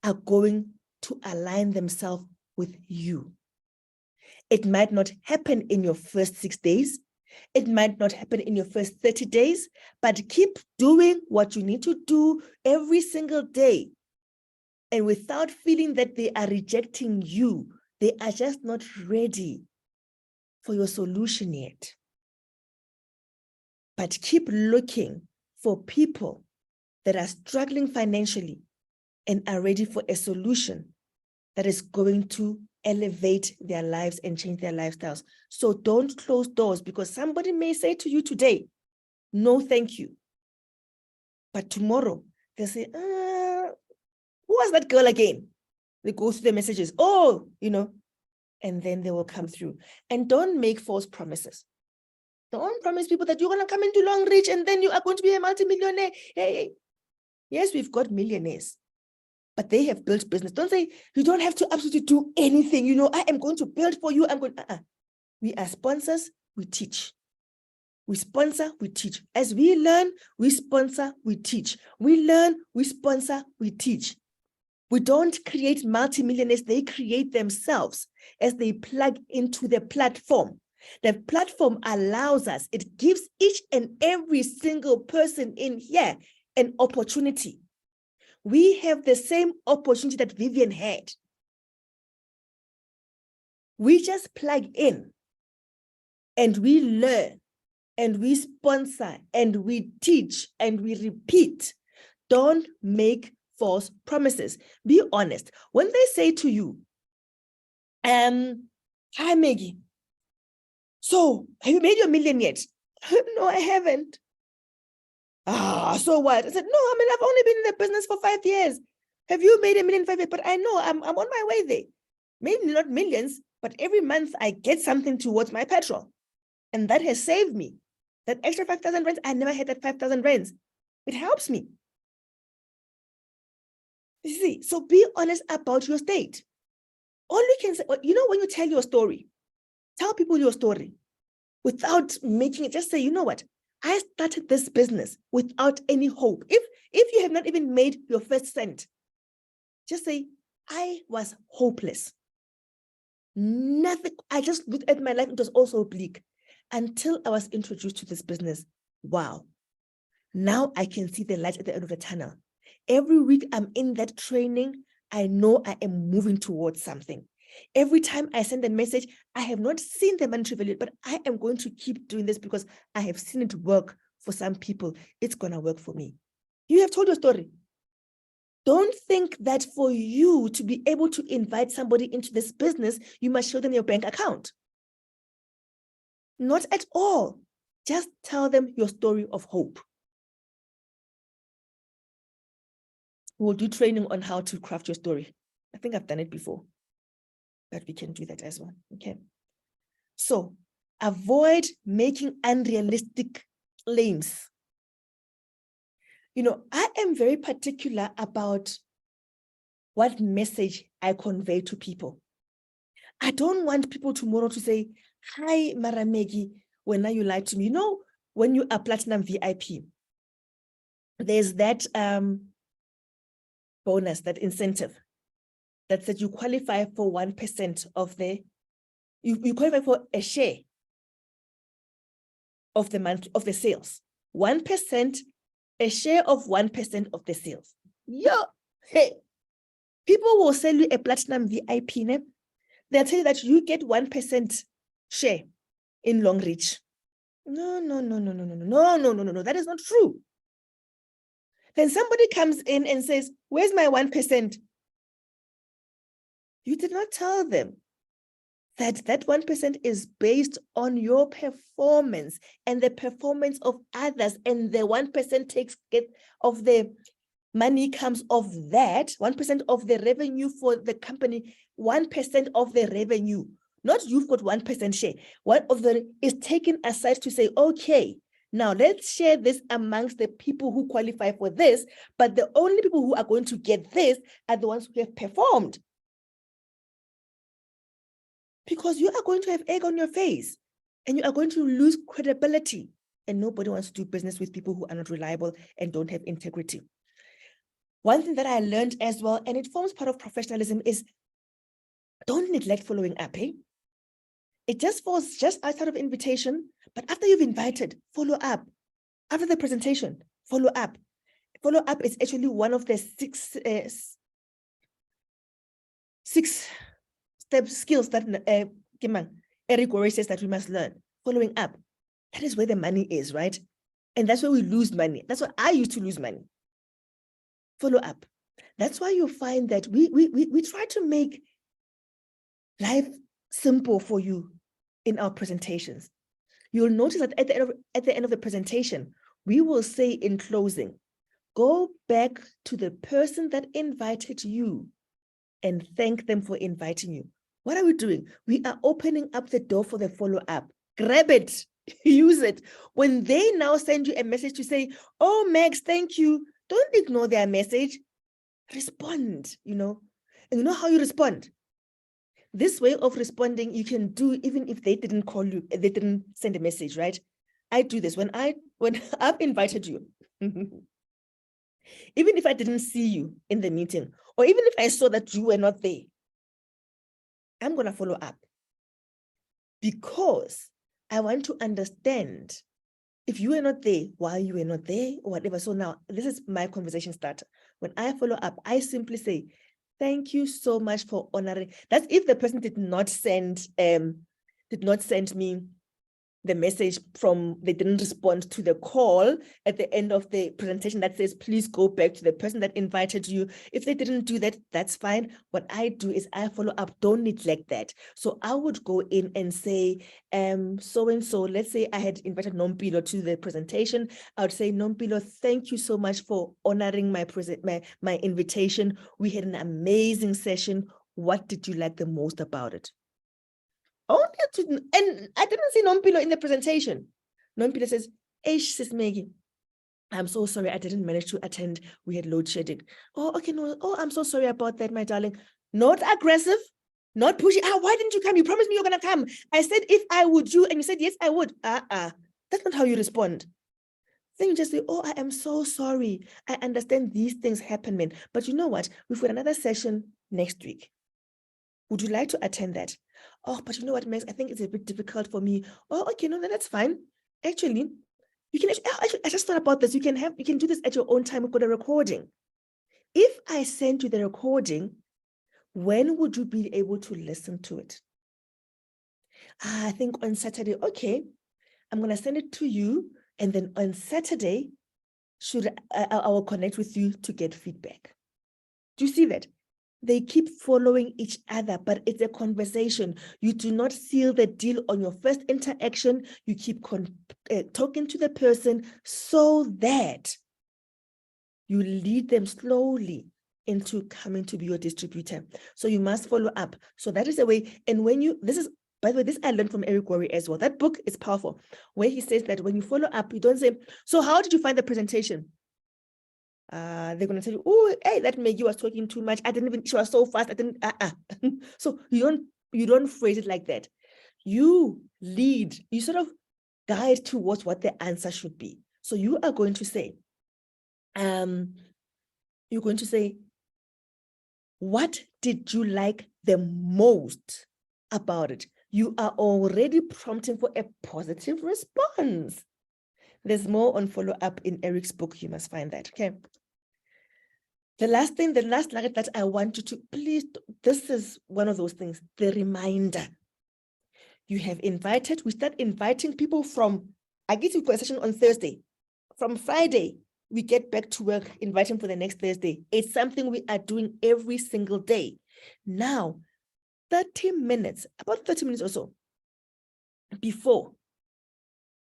are going to align themselves with you. It might not happen in your first 6 days. It might not happen in your first 30 days, but keep doing what you need to do every single day. And without feeling that they are rejecting you, they are just not ready for your solution yet. But keep looking for people that are struggling financially and are ready for a solution that is going to elevate their lives and change their lifestyles. So don't close doors, because somebody may say to you today, no, thank you. But tomorrow they'll say, who was that girl again? They go through the messages, and then they will come through. And don't make false promises. Don't promise people that you're going to come into Long Reach and then you are going to be a multimillionaire. Hey. Yes, we've got millionaires, but they have built business. Don't say, you don't have to absolutely do anything. I am going to build for you. We are sponsors, we teach. We sponsor, we teach. As we learn, we sponsor, we teach. We learn, we sponsor, we teach. We don't create multimillionaires, they create themselves as they plug into the platform. The platform allows us, it gives each and every single person in here an opportunity. We have the same opportunity that Vivian had. We just plug in and we learn and we sponsor and we teach and we repeat. Don't make false promises. Be honest. When they say to you, hi Maggie, so have you made your million yet? No, I haven't. So what? I said, no, I've only been in the business for 5 years. Have you made $1 million in 5 years? But I know I'm on my way there. Maybe not millions, but every month I get something towards my petrol. And that has saved me. That extra 5,000 rands, I never had that 5,000 rands. It helps me. You see, so be honest about your state. All we can say, when you tell your story, tell people your story without making it, just say, you know what? I started this business without any hope. If you have not even made your first cent, just say, I was hopeless. Nothing. I just looked at my life. It was also bleak until I was introduced to this business. Wow. Now I can see the light at the end of the tunnel. Every week I'm in that training, I know I am moving towards something. Every time I send a message, I have not seen the monetary value, but I am going to keep doing this because I have seen it work for some people. It's going to work for me. You have told your story. Don't think that for you to be able to invite somebody into this business, you must show them your bank account. Not at all. Just tell them your story of hope. We'll do training on how to craft your story. I think I've done it before, but we can do that as well. Okay. So avoid making unrealistic claims. You know, I am very particular about what message I convey to people. I don't want people tomorrow to say, hi, Mara Maggie, when you lied to me. You know, when you are Platinum VIP, there's that bonus, that incentive that said you qualify for 1% of the, you qualify for a share of the month of the sales. 1%, a share of 1% of the sales. Yeah, hey, people will sell you a Platinum VIP name. They'll tell you that you get 1% share in Long Reach. No. That is not true. Then somebody comes in and says, where's my 1%? You did not tell them that that 1% is based on your performance and the performance of others, and the 1% takes get of the money comes of that 1% of the revenue for the company, 1% of the revenue, not you've got 1% share. One of the is taken aside to say, okay, now let's share this amongst the people who qualify for this, but the only people who are going to get this are the ones who have performed. Because you are going to have egg on your face and you are going to lose credibility, and nobody wants to do business with people who are not reliable and don't have integrity. One thing that I learned as well, and it forms part of professionalism, is don't neglect following up. It just falls just outside of invitation, but after you've invited, follow up. After the presentation, follow up. Follow up is actually one of the six step skills that Eric Worre says that we must learn. Following up. That is where the money is, right? And that's where we lose money. That's why I used to lose money. Follow up. That's why you find that we try to make life simple for you in our presentations. You'll notice that at the end of the presentation, we will say in closing, go back to the person that invited you and thank them for inviting you. What are we doing? We are opening up the door for the follow-up. Grab it, use it. When they now send you a message to say, oh, Max, thank you, don't ignore their message. Respond, And you know how you respond? This way of responding, you can do even if they didn't call you, they didn't send a message, right? I do this when I've invited you. Even if I didn't see you in the meeting, or even if I saw that you were not there, I'm going to follow up because I want to understand if you were not there, why you were not there, or whatever. So now this is my conversation starter. When I follow up, I simply say, thank you so much for honoring. That's if the person did not send me the message they didn't respond to the call at the end of the presentation that says, please go back to the person that invited you. If they didn't do that, that's fine. What I do is I follow up, don't neglect that. So I would go in and say, so-and-so, let's say I had invited Nompilo to the presentation. I would say, Nompilo, thank you so much for honoring my invitation. We had an amazing session. What did you like the most about it? And I didn't see Nompilo in the presentation. Nompilo says, hey, Sis Maggie, I'm so sorry I didn't manage to attend. We had load shedding. Oh, okay, no. Oh, I'm so sorry about that, my darling. Not aggressive, not pushy. Why didn't you come? You promised me you're going to come. I said, if I would, and you said, yes, I would. That's not how you respond. Then you just say, oh, I am so sorry. I understand these things happen, man. But you know what? We've got another session next week. Would you like to attend that? Oh, but you know what, Max? I think it's a bit difficult for me. Oh, okay, no, that's fine. Actually, you can actually, I just thought about this. You can do this at your own time. We've got a recording. If I send you the recording, when would you be able to listen to it? I think on Saturday. Okay, I'm going to send it to you. And then on Saturday, I will connect with you to get feedback. Do you see that? They keep following each other, but it's a conversation. You do not seal the deal on your first interaction. You keep talking to the person so that you lead them slowly into coming to be your distributor. So you must follow up. So that is the way. And when you, this is, by the way, this I learned from Eric Worre as well. That book is powerful, where he says that when you follow up, you don't say, so how did you find the presentation? They're going to tell you, oh, hey, that Maggie was talking too much. I didn't even, she was so fast. I didn't, So you don't phrase it like that. You lead, you sort of guide towards what the answer should be. So you are going to say, what did you like the most about it? You are already prompting for a positive response. There's more on follow-up in Eric's book. You must find that, okay? The last nugget that I want you to, please, this is one of those things, the reminder. You have invited, we start inviting people from, I get you a session on Thursday. From Friday, we get back to work, inviting for the next Thursday. It's something we are doing every single day. Now, 30 minutes, about 30 minutes or so, before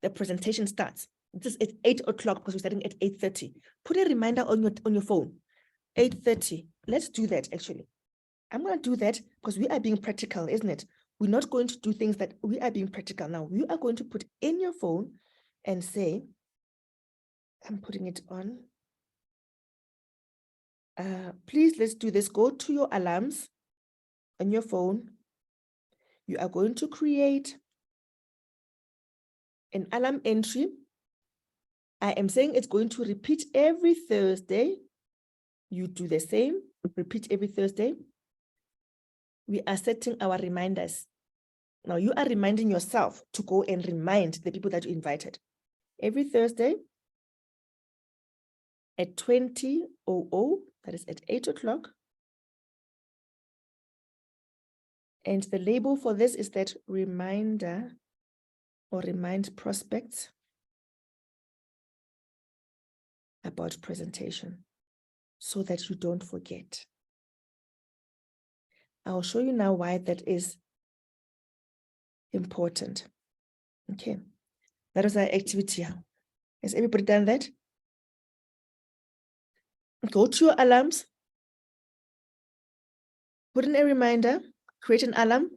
the presentation starts, this is 8 o'clock because we're starting at 8:30. Put a reminder on your phone. 8:30. Let's do that, actually. I'm going to do that because we are being practical, isn't it? We're not going to do things that we are being practical now. You are going to put in your phone and say, I'm putting it on. Please, let's do this. Go to your alarms on your phone. You are going to create an alarm entry. I am saying it's going to repeat every Thursday. You do the same, repeat every Thursday. We are setting our reminders. Now you are reminding yourself to go and remind the people that you invited. Every Thursday at 20:00, that is at 8 o'clock. And the label for this is that reminder or remind prospects about presentation so that you don't forget. I'll show you now why that is important. Okay, that is our activity. Has everybody done that? Go to your alarms, put in a reminder, create an alarm.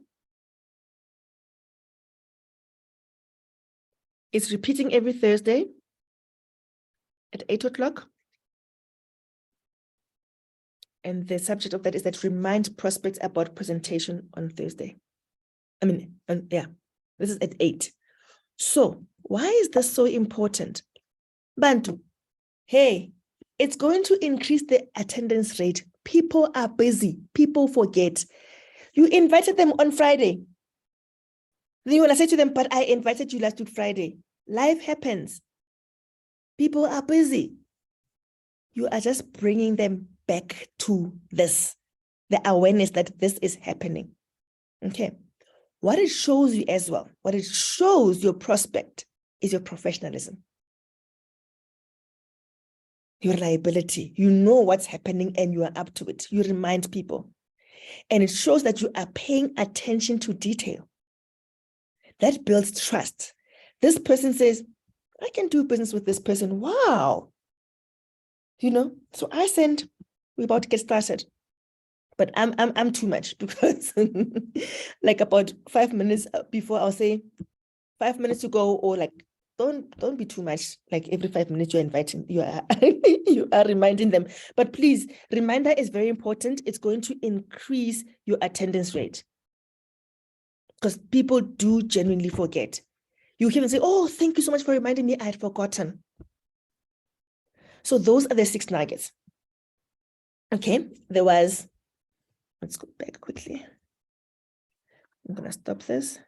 It's repeating every Thursday at 8 o'clock. And the subject of that is that remind prospects about presentation on Thursday. This is at 8. So why is this so important? Bantu, hey, it's going to increase the attendance rate. People are busy. People forget. You invited them on Friday. Then you want to say to them, but I invited you last week Friday. Life happens. People are busy. You are just bringing them back to this, the awareness that this is happening. Okay. What it shows you as well, what it shows your prospect is your professionalism, your reliability. You know what's happening and you are up to it. You remind people. And it shows that you are paying attention to detail. That builds trust. This person says, I can do business with this person. Wow. So we're about to get started. But I'm too much because like about 5 minutes before I'll say 5 minutes to go, or like don't be too much. Like every 5 minutes you're inviting, you are reminding them. But please, reminder is very important. It's going to increase your attendance rate because people do genuinely forget. You even say, oh, thank you so much for reminding me. I had forgotten. So those are the 6 nuggets. Okay, let's go back quickly. I'm going to stop this.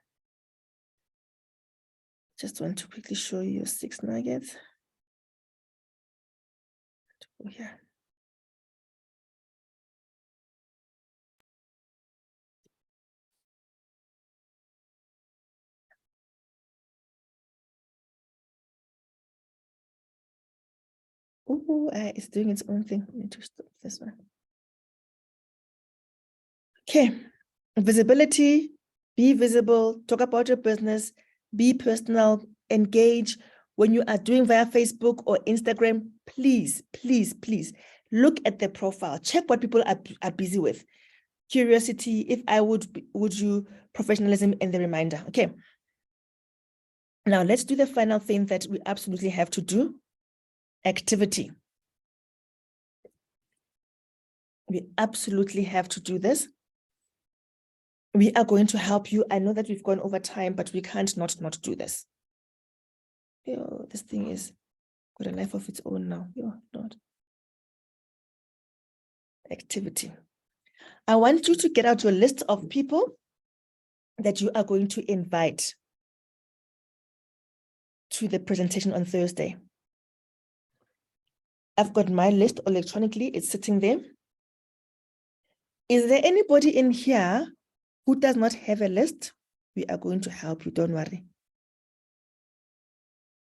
Just want to quickly show you 6 nuggets. Go here. Oh, it's doing its own thing. I need to stop this one. Okay. Visibility, be visible, talk about your business, be personal, engage. When you are doing via Facebook or Instagram, please, please, please look at the profile. Check what people are busy with. Curiosity, if I would you, professionalism, and the reminder. Okay. Now let's do the final thing that we absolutely have to do. Activity. We absolutely have to do this. We are going to help you. I know that we've gone over time, but we can't not do this. Yo, this thing is got a life of its own now. Yo, Lord. Activity. I want you to get out your list of people that you are going to invite to the presentation on Thursday. I've got my list electronically. It's sitting there. Is there anybody in here who does not have a list? We are going to help you. Don't worry.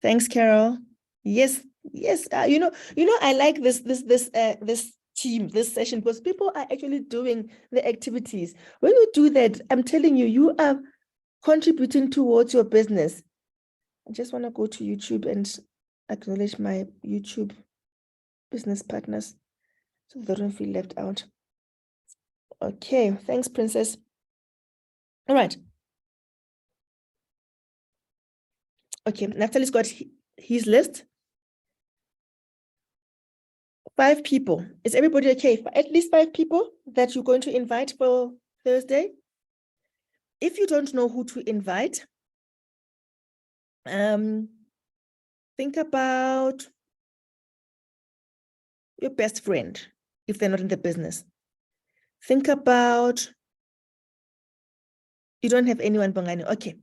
Thanks, Carol. Yes, yes. You know, I like this team, this session, because people are actually doing the activities. When you do that, I'm telling you, you are contributing towards your business. I just want to go to YouTube and acknowledge my YouTube business partners so they don't feel left out. Okay, thanks, Princess. All right. Okay, Naftali's got his list. 5 people. Is everybody okay? At least 5 people that you're going to invite for Thursday. If you don't know who to invite, think about your best friend if they're not in the business. Think about, you don't have anyone, Bongani. Okay.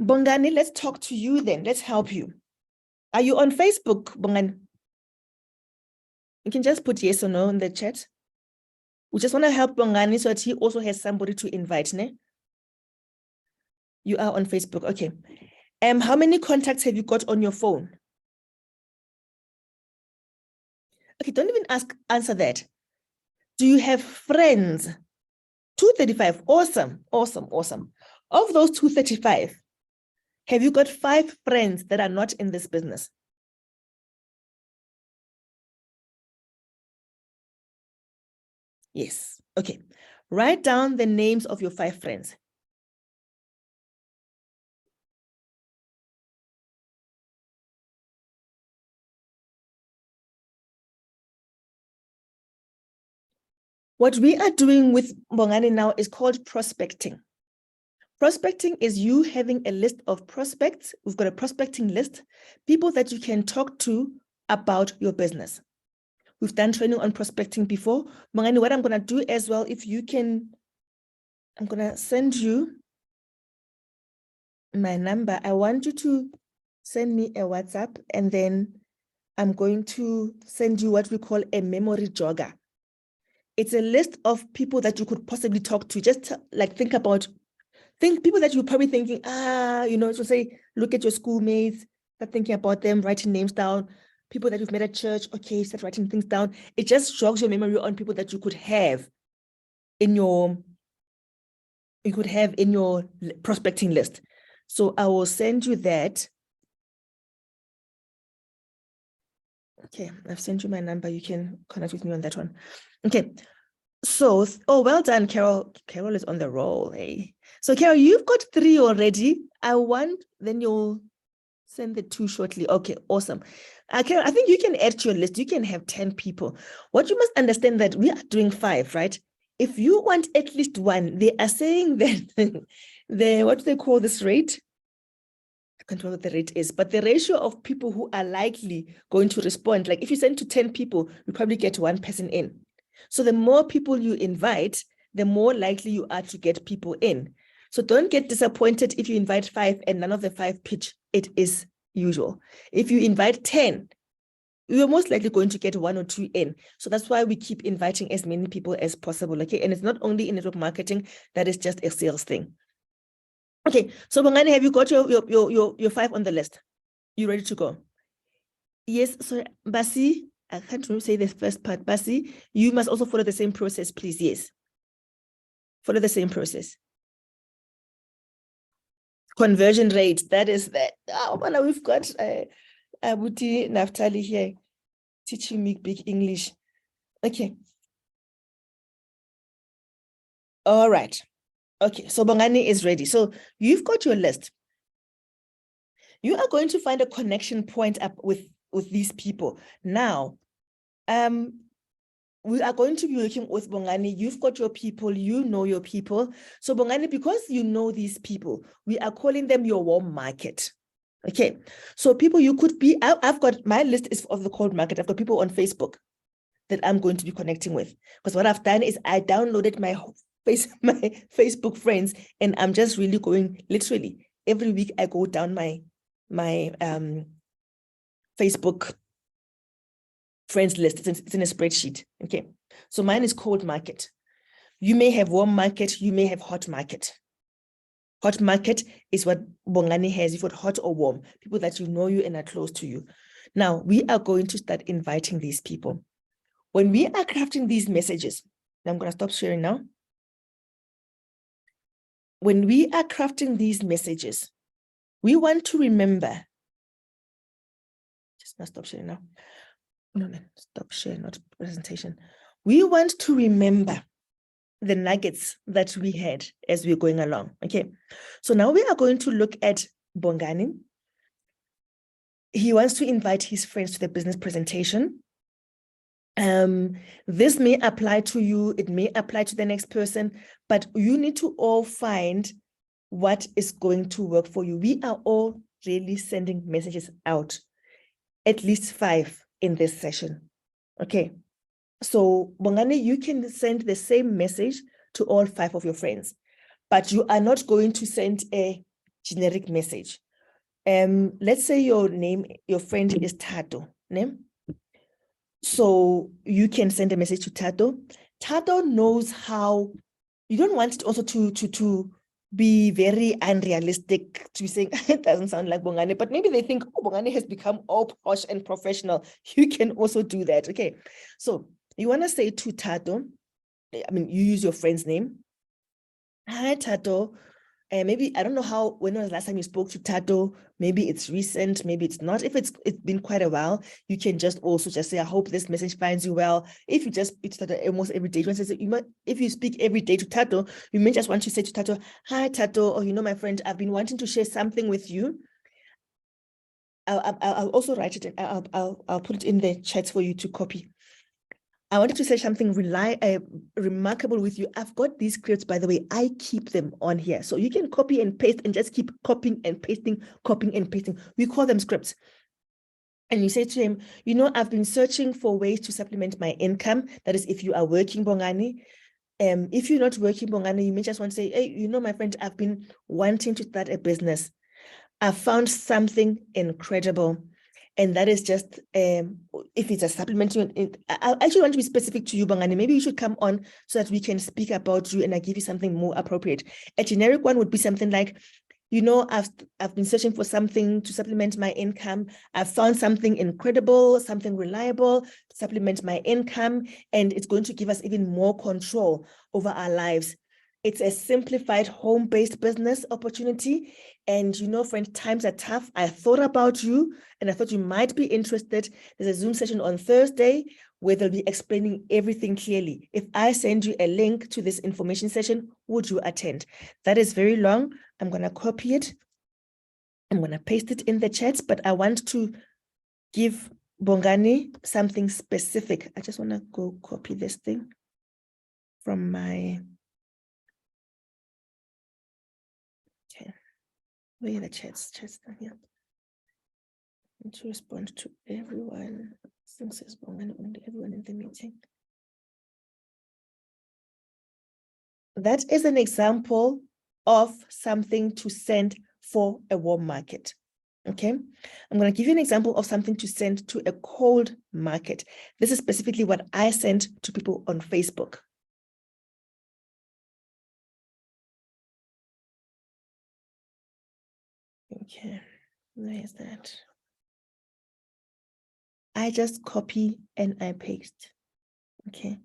Bongani, let's talk to you then. Let's help you. Are you on Facebook, Bongani? You can just put yes or no in the chat. We just want to help Bongani so that he also has somebody to invite. Ne? You are on Facebook. Okay. How many contacts have you got on your phone? Okay, don't even answer that. Do you have friends? 235. Awesome, awesome, awesome. Of those 235, have you got 5 friends that are not in this business? Yes. Okay. Write down the names of your 5 friends. What we are doing with Bongani now is called prospecting. Prospecting is you having a list of prospects. We've got a prospecting list, people that you can talk to about your business. We've done training on prospecting before. Bongani, what I'm going to do as well, if you can, I'm going to send you my number. I want you to send me a WhatsApp, and then I'm going to send you what we call a memory jogger. It's a list of people that you could possibly talk to. Just like think people that you're probably thinking, so say, look at your schoolmates, start thinking about them, writing names down, people that you've met at church, okay, start writing things down. It just jogs your memory on people that you could have in your prospecting list. So I will send you that. Okay, I've sent you my number. You can connect with me on that one. Okay. So, well done, Carol. Carol is on the roll. Hey. So, Carol, you've got 3 already. Then you'll send the 2 shortly. Okay, awesome. Carol, I think you can add to your list. You can have 10 people. What you must understand that we are doing 5, right? If you want at least 1, they are saying that what do they call this rate? I can't remember what the rate is, but the ratio of people who are likely going to respond, like if you send to 10 people, you probably get 1 person in. So the more people you invite, the more likely you are to get people in. So don't get disappointed if you invite 5 and none of the 5 pitch. It is usual. If you invite 10, you're most likely going to get 1 or 2 in. So that's why we keep inviting as many people as possible. Okay. And it's not only in network marketing, that is just a sales thing. Okay. So Bongani, have you got your 5 on the list? You ready to go? Yes, so Basi, I can't remember say the first part. Basi, you must also follow the same process, please. Yes. Follow the same process. Conversion rate, that is that. Oh, well, we've got Abuti Naftali here teaching me big English. Okay. All right. Okay, so Bongani is ready. So you've got your list. You are going to find a connection point up with these people. Now, we are going to be working with Bongani. You've got your people, you know your people. So Bongani, because you know these people, we are calling them your warm market. Okay, so people you could be, I've got, my list is of the cold market. I've got people on Facebook that I'm going to be connecting with. Because what I've done is I downloaded my Facebook friends, and I'm just really going, literally, every week I go down my Facebook friends list. It's in a spreadsheet. Okay. So mine is cold market. You may have warm market, you may have hot market. Hot market is what Bongani has. You've got hot or warm, people that you know you and are close to you. Now, we are going to start inviting these people. When we are crafting these messages, I'm going to stop sharing now. When we are crafting these messages, we want to remember. Just not stop sharing now. No, stop sharing, not presentation. We want to remember the nuggets that we had as we're going along. Okay. So now we are going to look at Bongani. He wants to invite his friends to the business presentation. This may apply to you, it may apply to the next person, but you need to all find what is going to work for you. We are all really sending messages out, at least 5 in this session. Okay. So Bongani, you can send the same message to all 5 of your friends, but you are not going to send a generic message. Let's say your friend is Tato, name. So you can send a message to Tato. Tato knows how. You don't want it also to be very unrealistic, to be saying it doesn't sound like Bongani, but maybe they think, oh, Bongani has become all posh and professional. You can also do that. Okay. So you want to say to Tato, I mean, you use your friend's name. Hi, Tato. Maybe, I don't know when was the last time you spoke to Tato. Maybe it's recent, maybe it's not. If it's been quite a while, you can just also just say, I hope this message finds you well. If you just speak to Tato almost every day, if you speak every day to Tato, you may just want to say to Tato, hi, Tato, or my friend, I've been wanting to share something with you. I'll also write it, I'll put it in the chat for you to copy. I wanted to say something remarkable with you. I've got these scripts, by the way. I keep them on here. So you can copy and paste and just keep copying and pasting. We call them scripts. And you say to him, I've been searching for ways to supplement my income. That is, if you are working, Bongani. If you're not working, Bongani, you may just want to say, hey, my friend, I've been wanting to start a business. I found something incredible. And that is just, if it's a supplement, I actually want to be specific to you, Bongani. Maybe you should come on so that we can speak about you and I give you something more appropriate. A generic one would be something like, I've been searching for something to supplement my income. I've found something incredible, something reliable to supplement my income, and it's going to give us even more control over our lives. It's a simplified home-based business opportunity. And friend, times are tough. I thought about you and I thought you might be interested. There's a Zoom session on Thursday where they'll be explaining everything clearly. If I send you a link to this information session, would you attend? That is very long. I'm going to copy it. I'm going to paste it in the chat, but I want to give Bongani something specific. I just want to go copy this thing from my... Okay. Where are the chats? Chats down here. To respond to everyone. Since it's Bongani, only everyone in the meeting. That is an example of something to send for a warm market. Okay, I'm going to give you an example of something to send to a cold market. This is specifically what I sent to people on Facebook. Okay, where is that? I just copy and I paste. Okay.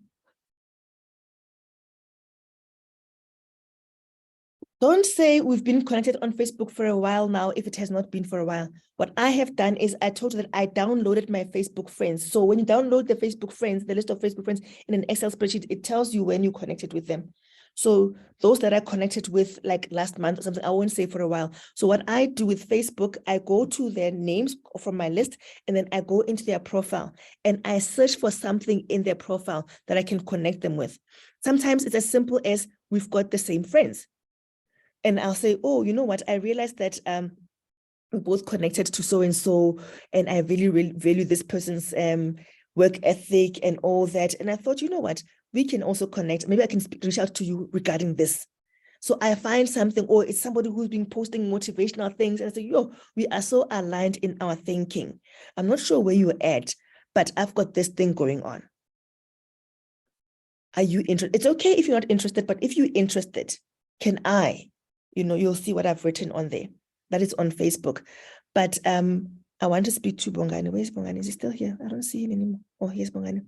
Don't say we've been connected on Facebook for a while now if it has not been for a while. What I have done is I told you that I downloaded my Facebook friends. So when you download the Facebook friends, the list of Facebook friends in an Excel spreadsheet, it tells you when you connected with them. So those that I connected with like last month or something, I won't say for a while. So what I do with Facebook, I go to their names from my list, and then I go into their profile and I search for something in their profile that I can connect them with. Sometimes it's as simple as we've got the same friends. And I'll say, oh, you know what? I realized that we're both connected to so-and-so, and I really value this person's work ethic and all that. And I thought, you know what? We can also connect. Maybe I can reach out to you regarding this. So I find something, or it's somebody who's been posting motivational things, and I say, yo, we are so aligned in our thinking. I'm not sure where you're at, but I've got this thing going on. Are you interested? It's okay if you're not interested, but if you're interested, can I? You'll see what I've written on there. That is on Facebook. But I want to speak to Bongani. Where's Bongani? Is he still here? I don't see him anymore. Oh, here's Bongani.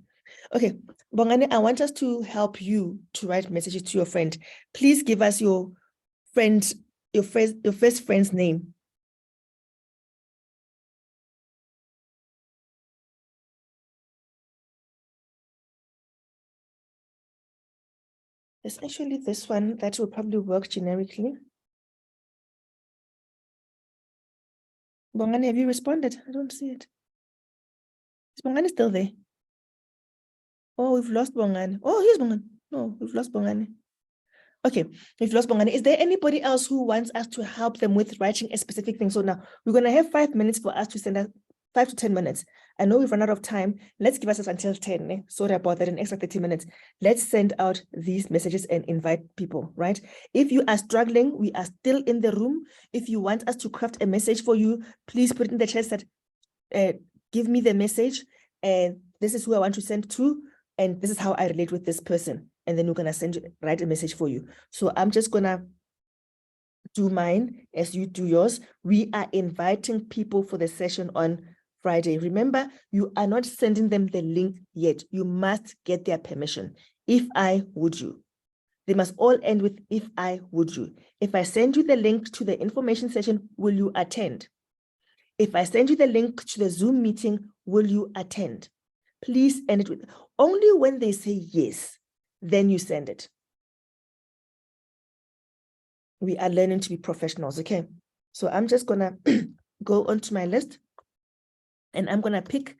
Okay, Bongani, I want us to help you to write messages to your friend. Please give us your first friend's name. There's actually this one that will probably work generically. Bongani, have you responded? I don't see it. Is Bongani still there? Oh, we've lost Bongani. Oh, here's Bongani. No, we've lost Bongani. Okay, we've lost Bongani. Is there anybody else who wants us to help them with writing a specific thing? So now we're going to have 5 minutes for us to send out 5 to 10 minutes. I know we've run out of time. Let's give us until 10. Eh? Sorry about that, an extra 30 minutes. Let's send out these messages and invite people, right? If you are struggling, we are still in the room. If you want us to craft a message for you, please put it in the chat that give me the message, and this is who I want to send to, and this is how I relate with this person. And then we're going to write a message for you. So I'm just going to do mine as you do yours. We are inviting people for the session on Friday. Remember, you are not sending them the link yet. You must get their permission. If I would you. They must all end with if I would you. If I send you the link to the information session, will you attend? If I send you the link to the Zoom meeting, will you attend? Please end it with only when they say yes, then you send it. We are learning to be professionals, okay? So I'm just gonna go onto my list and I'm gonna pick,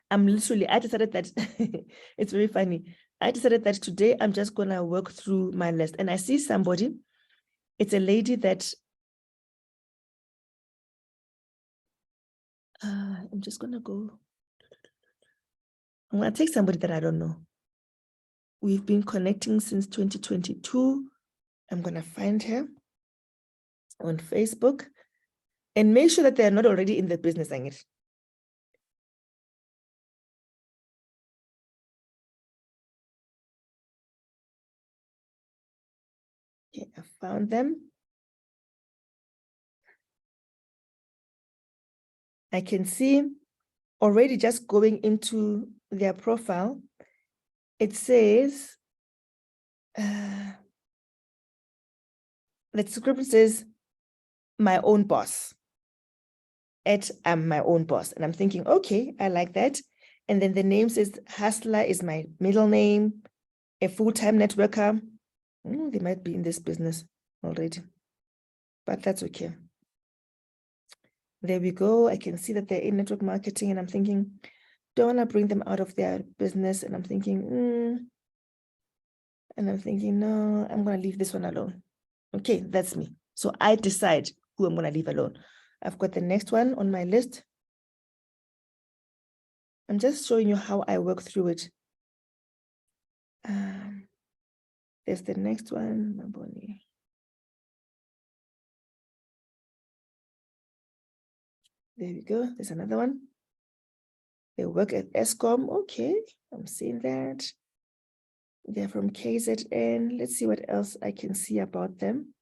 I decided that, it's very funny. I decided that today I'm just gonna work through my list, and I see somebody, it's a lady that, I'm just gonna go, I'm gonna take somebody that I don't know. We've been connecting since 2022. I'm gonna find her on Facebook and make sure that they're not already in the business. Okay, I found them. I can see already just going into their profile, it says, the description says, my own boss. I'm my own boss. And I'm thinking, okay, I like that. And then the name says Hustler is my middle name, a full-time networker. They might be in this business already, but that's okay. There we go. I can see that they're in network marketing, and I'm thinking, don't want to bring them out of their business. And I'm thinking, no, I'm going to leave this one alone. Okay, that's me. So I decide who I'm going to leave alone. I've got the next one on my list. I'm just showing you how I work through it. There's the next one, Maboni. There we go. There's another one. They work at ESCOM. Okay, I'm seeing that. They're from KZN. Let's see what else I can see about them.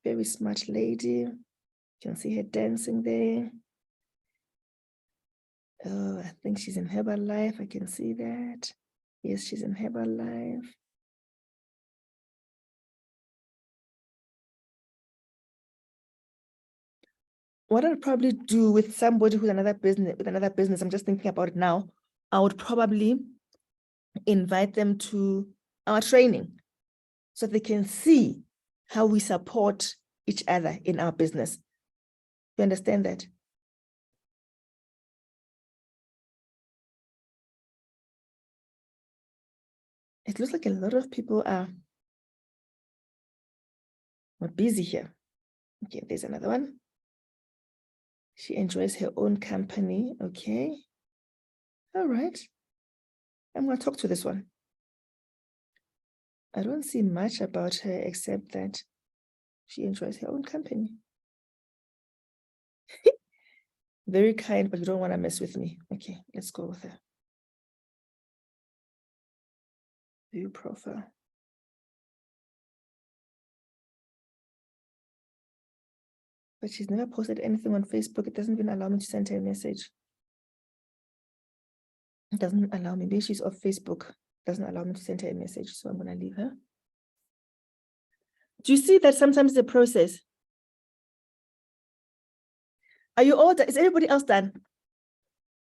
Very smart lady. You can see her dancing there. Oh, I think she's in Herbalife. I can see that. Yes, she's in Herbalife. What I'd probably do with somebody who's another business, I'm just thinking about it now, I would probably invite them to our training so they can see how we support each other in our business. You understand that? It looks like a lot of people are busy here. Okay, there's another one. She enjoys her own company. Okay. All right. I'm going to talk to this one. I don't see much about her except that she enjoys her own company. Very kind, but you don't want to mess with me. Okay, let's go with her. View profile. But she's never posted anything on Facebook. It doesn't even allow me to send her a message. It doesn't allow me. Maybe she's off Facebook. It doesn't allow me to send her a message. So I'm going to leave her. Do you see that sometimes the process? Are you all done? Is everybody else done?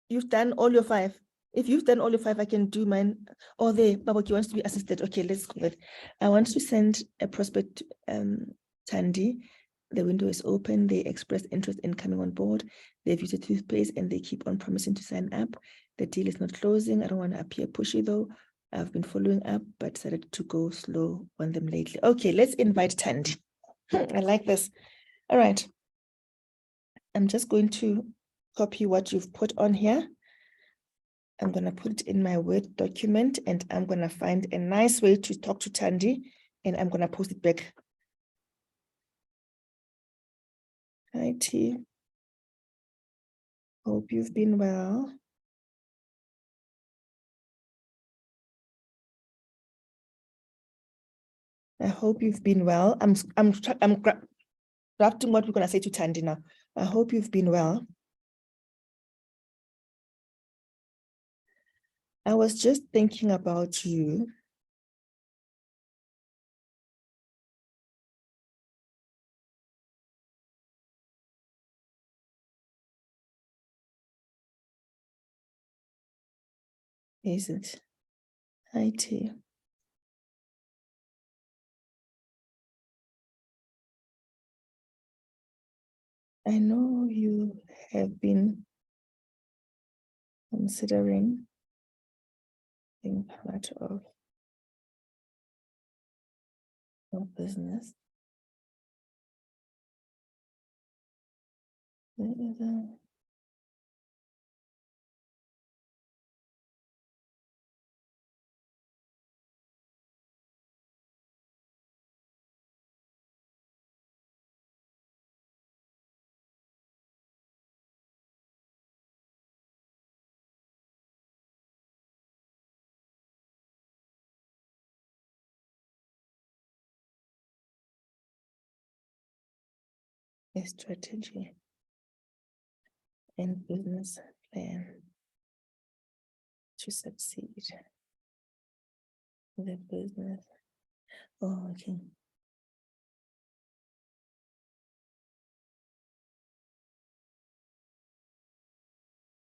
You've done all your 5. If you've done all your 5, I can do mine. Oh, there, Babaki wants to be assisted. Okay, let's go with. I want to send a prospect, Tandy. The window is open. They express interest in coming on board. They've used a toothpaste and they keep on promising to sign up. The deal is not closing. I don't want to appear pushy though. I've been following up, but decided to go slow on them lately. Okay, let's invite Tandy. I like this. All right. I'm just going to copy what you've put on here. I'm going to put it in my Word document and I'm going to find a nice way to talk to Tandy and I'm going to post it back. Hi, T. Hope you've been well. I hope you've been well. I'm drafting what we're going to say to Tandy now. I hope you've been well. I was just thinking about you. Is it? Hi, T. I know you have been considering being part of your business. There is a strategy and business plan to succeed in the business. Oh, okay.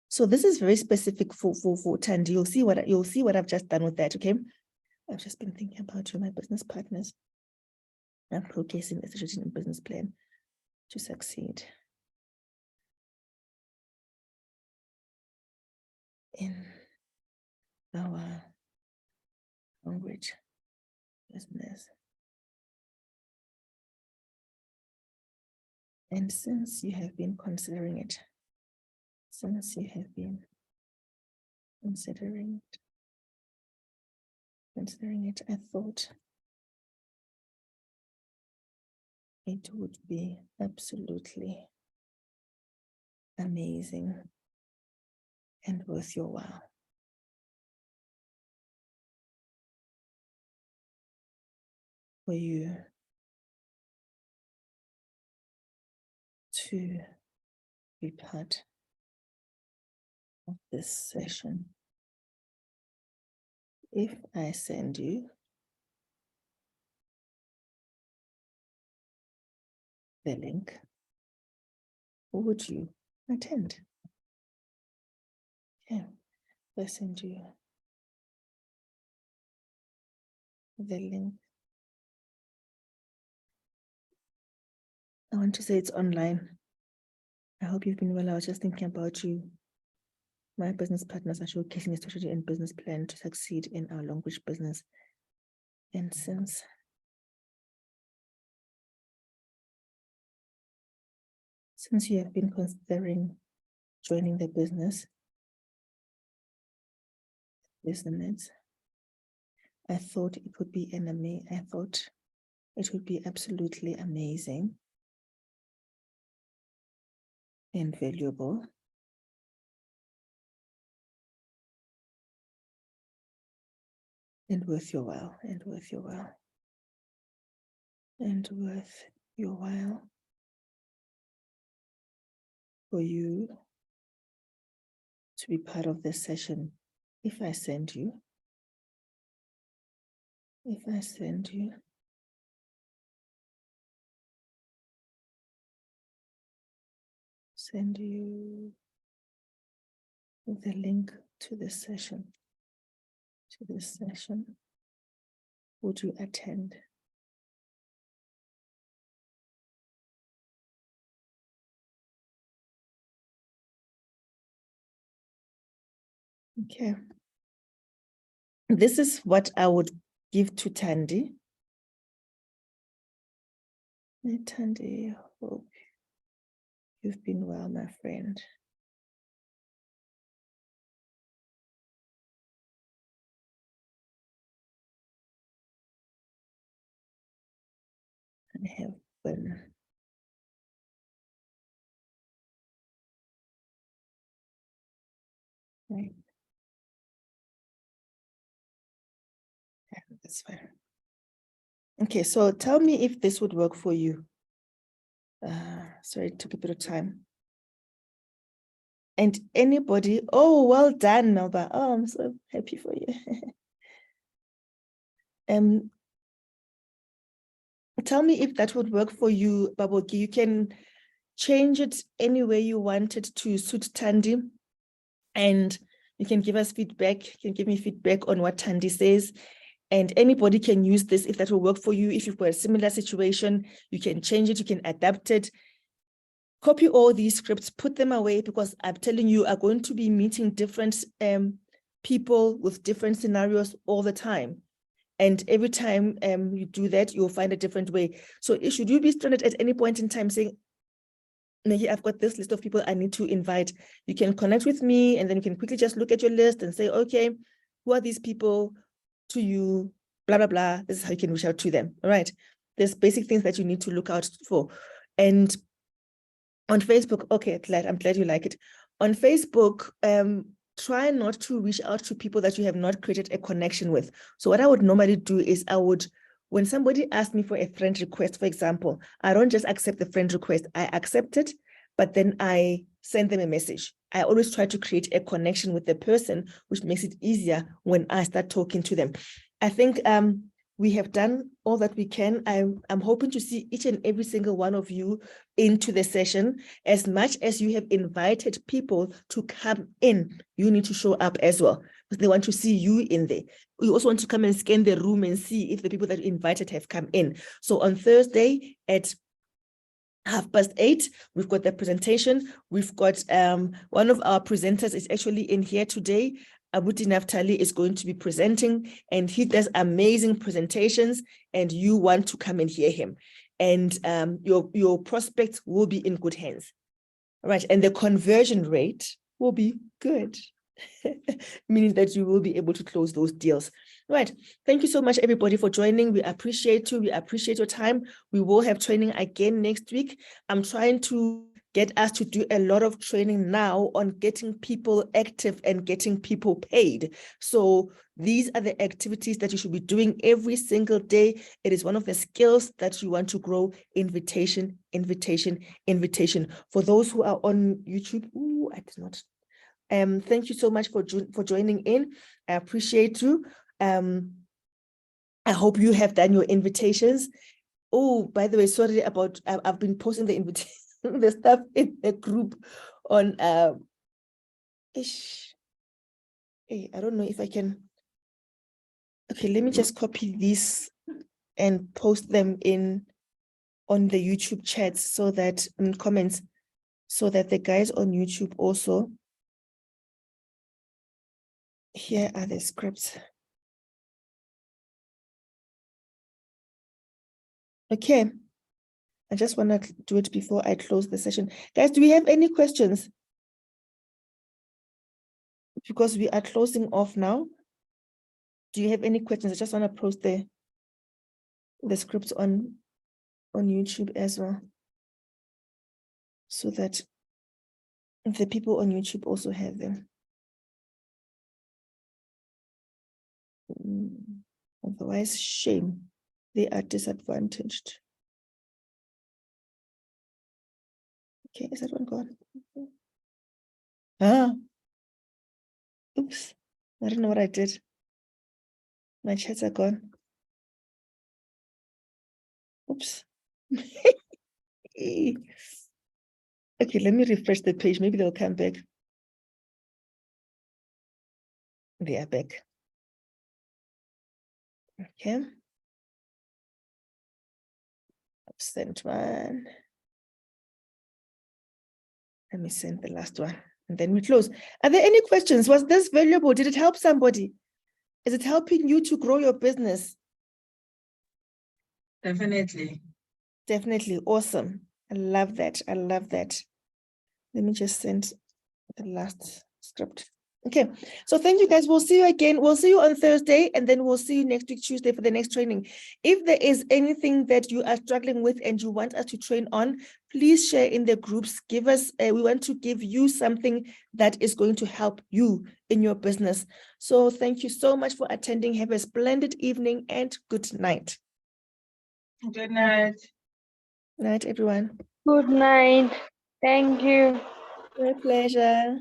So this is very specific for Tandy. You'll see what I've just done with that. Okay, I've just been thinking about you, my business partners. I'm progressing a strategy and business plan to succeed in our language business. And since you have been considering it, I thought it would be absolutely amazing and worth your while for you to be part of this session. If I send you the link, would you attend? Okay, I send you the link. I want to say it's online. I hope you've been well. I was just thinking about you. My business partners are showcasing a strategy and business plan to succeed in our language business. And since you have been considering joining the business, isn't it? I thought it would be absolutely amazing and valuable and worth your while, for you to be part of this session. If I send you the link to this session, would you attend? Okay. This is what I would give to Tandy. Tandy, hope you've been well, my friend. I have been. Right. Yeah, that's fine. Okay, so tell me if this would work for you. Sorry, it took a bit of time. And anybody, oh, well done, Melba. Oh, I'm so happy for you. Tell me if that would work for you, Baboki. You can change it any way you want it to suit Tandy. And you can give us feedback. You can give me feedback on what Tandy says. And anybody can use this if that will work for you. If you've got a similar situation, you can change it, you can adapt it. Copy all these scripts, put them away, because I'm telling you, are going to be meeting different people with different scenarios all the time. And every time you do that, you'll find a different way. So should you be stranded at any point in time saying, Maggie, I've got this list of people I need to invite, you can connect with me, and then you can quickly just look at your list and say, okay, who are these people to you, blah, blah, blah. This is how you can reach out to them. All right. There's basic things that you need to look out for. And on Facebook, okay, I'm glad you like it. On Facebook, try not to reach out to people that you have not created a connection with. So what I would normally do is when somebody asks me for a friend request, for example, I don't just accept the friend request. I accept it, but then I send them a message. I always try to create a connection with the person, which makes it easier when I start talking to them. I think we have done all that we can. I'm hoping to see each and every single one of you into the session. As much as you have invited people to come in, you need to show up as well, because they want to see you in there. We also want to come and scan the room and see if the people that you invited have come in. So on Thursday at 8:30, we've got the presentation. We've got one of our presenters is actually in here today. Abuti Naftali is going to be presenting, and he does amazing presentations, and you want to come and hear him. And your prospects will be in good hands. All right, and the conversion rate will be good, meaning that you will be able to close those deals. Right. Thank you so much, everybody, for joining. We appreciate you. We appreciate your time. We will have training again next week. I'm trying to get us to do a lot of training now on getting people active and getting people paid. So these are the activities that you should be doing every single day. It is one of the skills that you want to grow. Invitation, invitation, invitation. For those who are on YouTube, I did not Thank you so much for joining in. I appreciate you. I hope you have done your invitations. Oh, by the way, sorry about, I've been posting the invitation, the stuff in the group on, hey, I don't know if I can. Okay, let me just copy these and post them on the YouTube chat so that, in comments, so that the guys on YouTube also, here are the scripts. Okay, I just want to do it before I close the session. Guys, do we have any questions? Because we are closing off now. Do you have any questions? I just want to post the scripts on YouTube as well, so that the people on YouTube also have them. Otherwise, shame. They are disadvantaged. Okay, is that one gone? Ah, oops. I don't know what I did. My chats are gone. Oops. Okay, let me refresh the page. Maybe they'll come back. They are back. Okay. I've sent one. Let me send the last one, and then we close. Are there any questions? Was this valuable? Did it help somebody? Is it helping you to grow your business? Definitely. Definitely. Awesome. I love that. I love that. Let me just send the last script. Okay, so thank you guys. We'll see you again. We'll see you on Thursday, and then we'll see you next week, Tuesday, for the next training. If there is anything that you are struggling with and you want us to train on, please share in the groups. Give us, we want to give you something that is going to help you in your business. So thank you so much for attending. Have a splendid evening and good night. Good night. Good night, everyone. Good night. Thank you. My pleasure.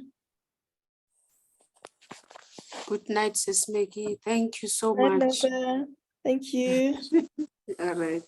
Good night, Sis Maggie. Thank you so Night, much. Nova. Thank you. All right.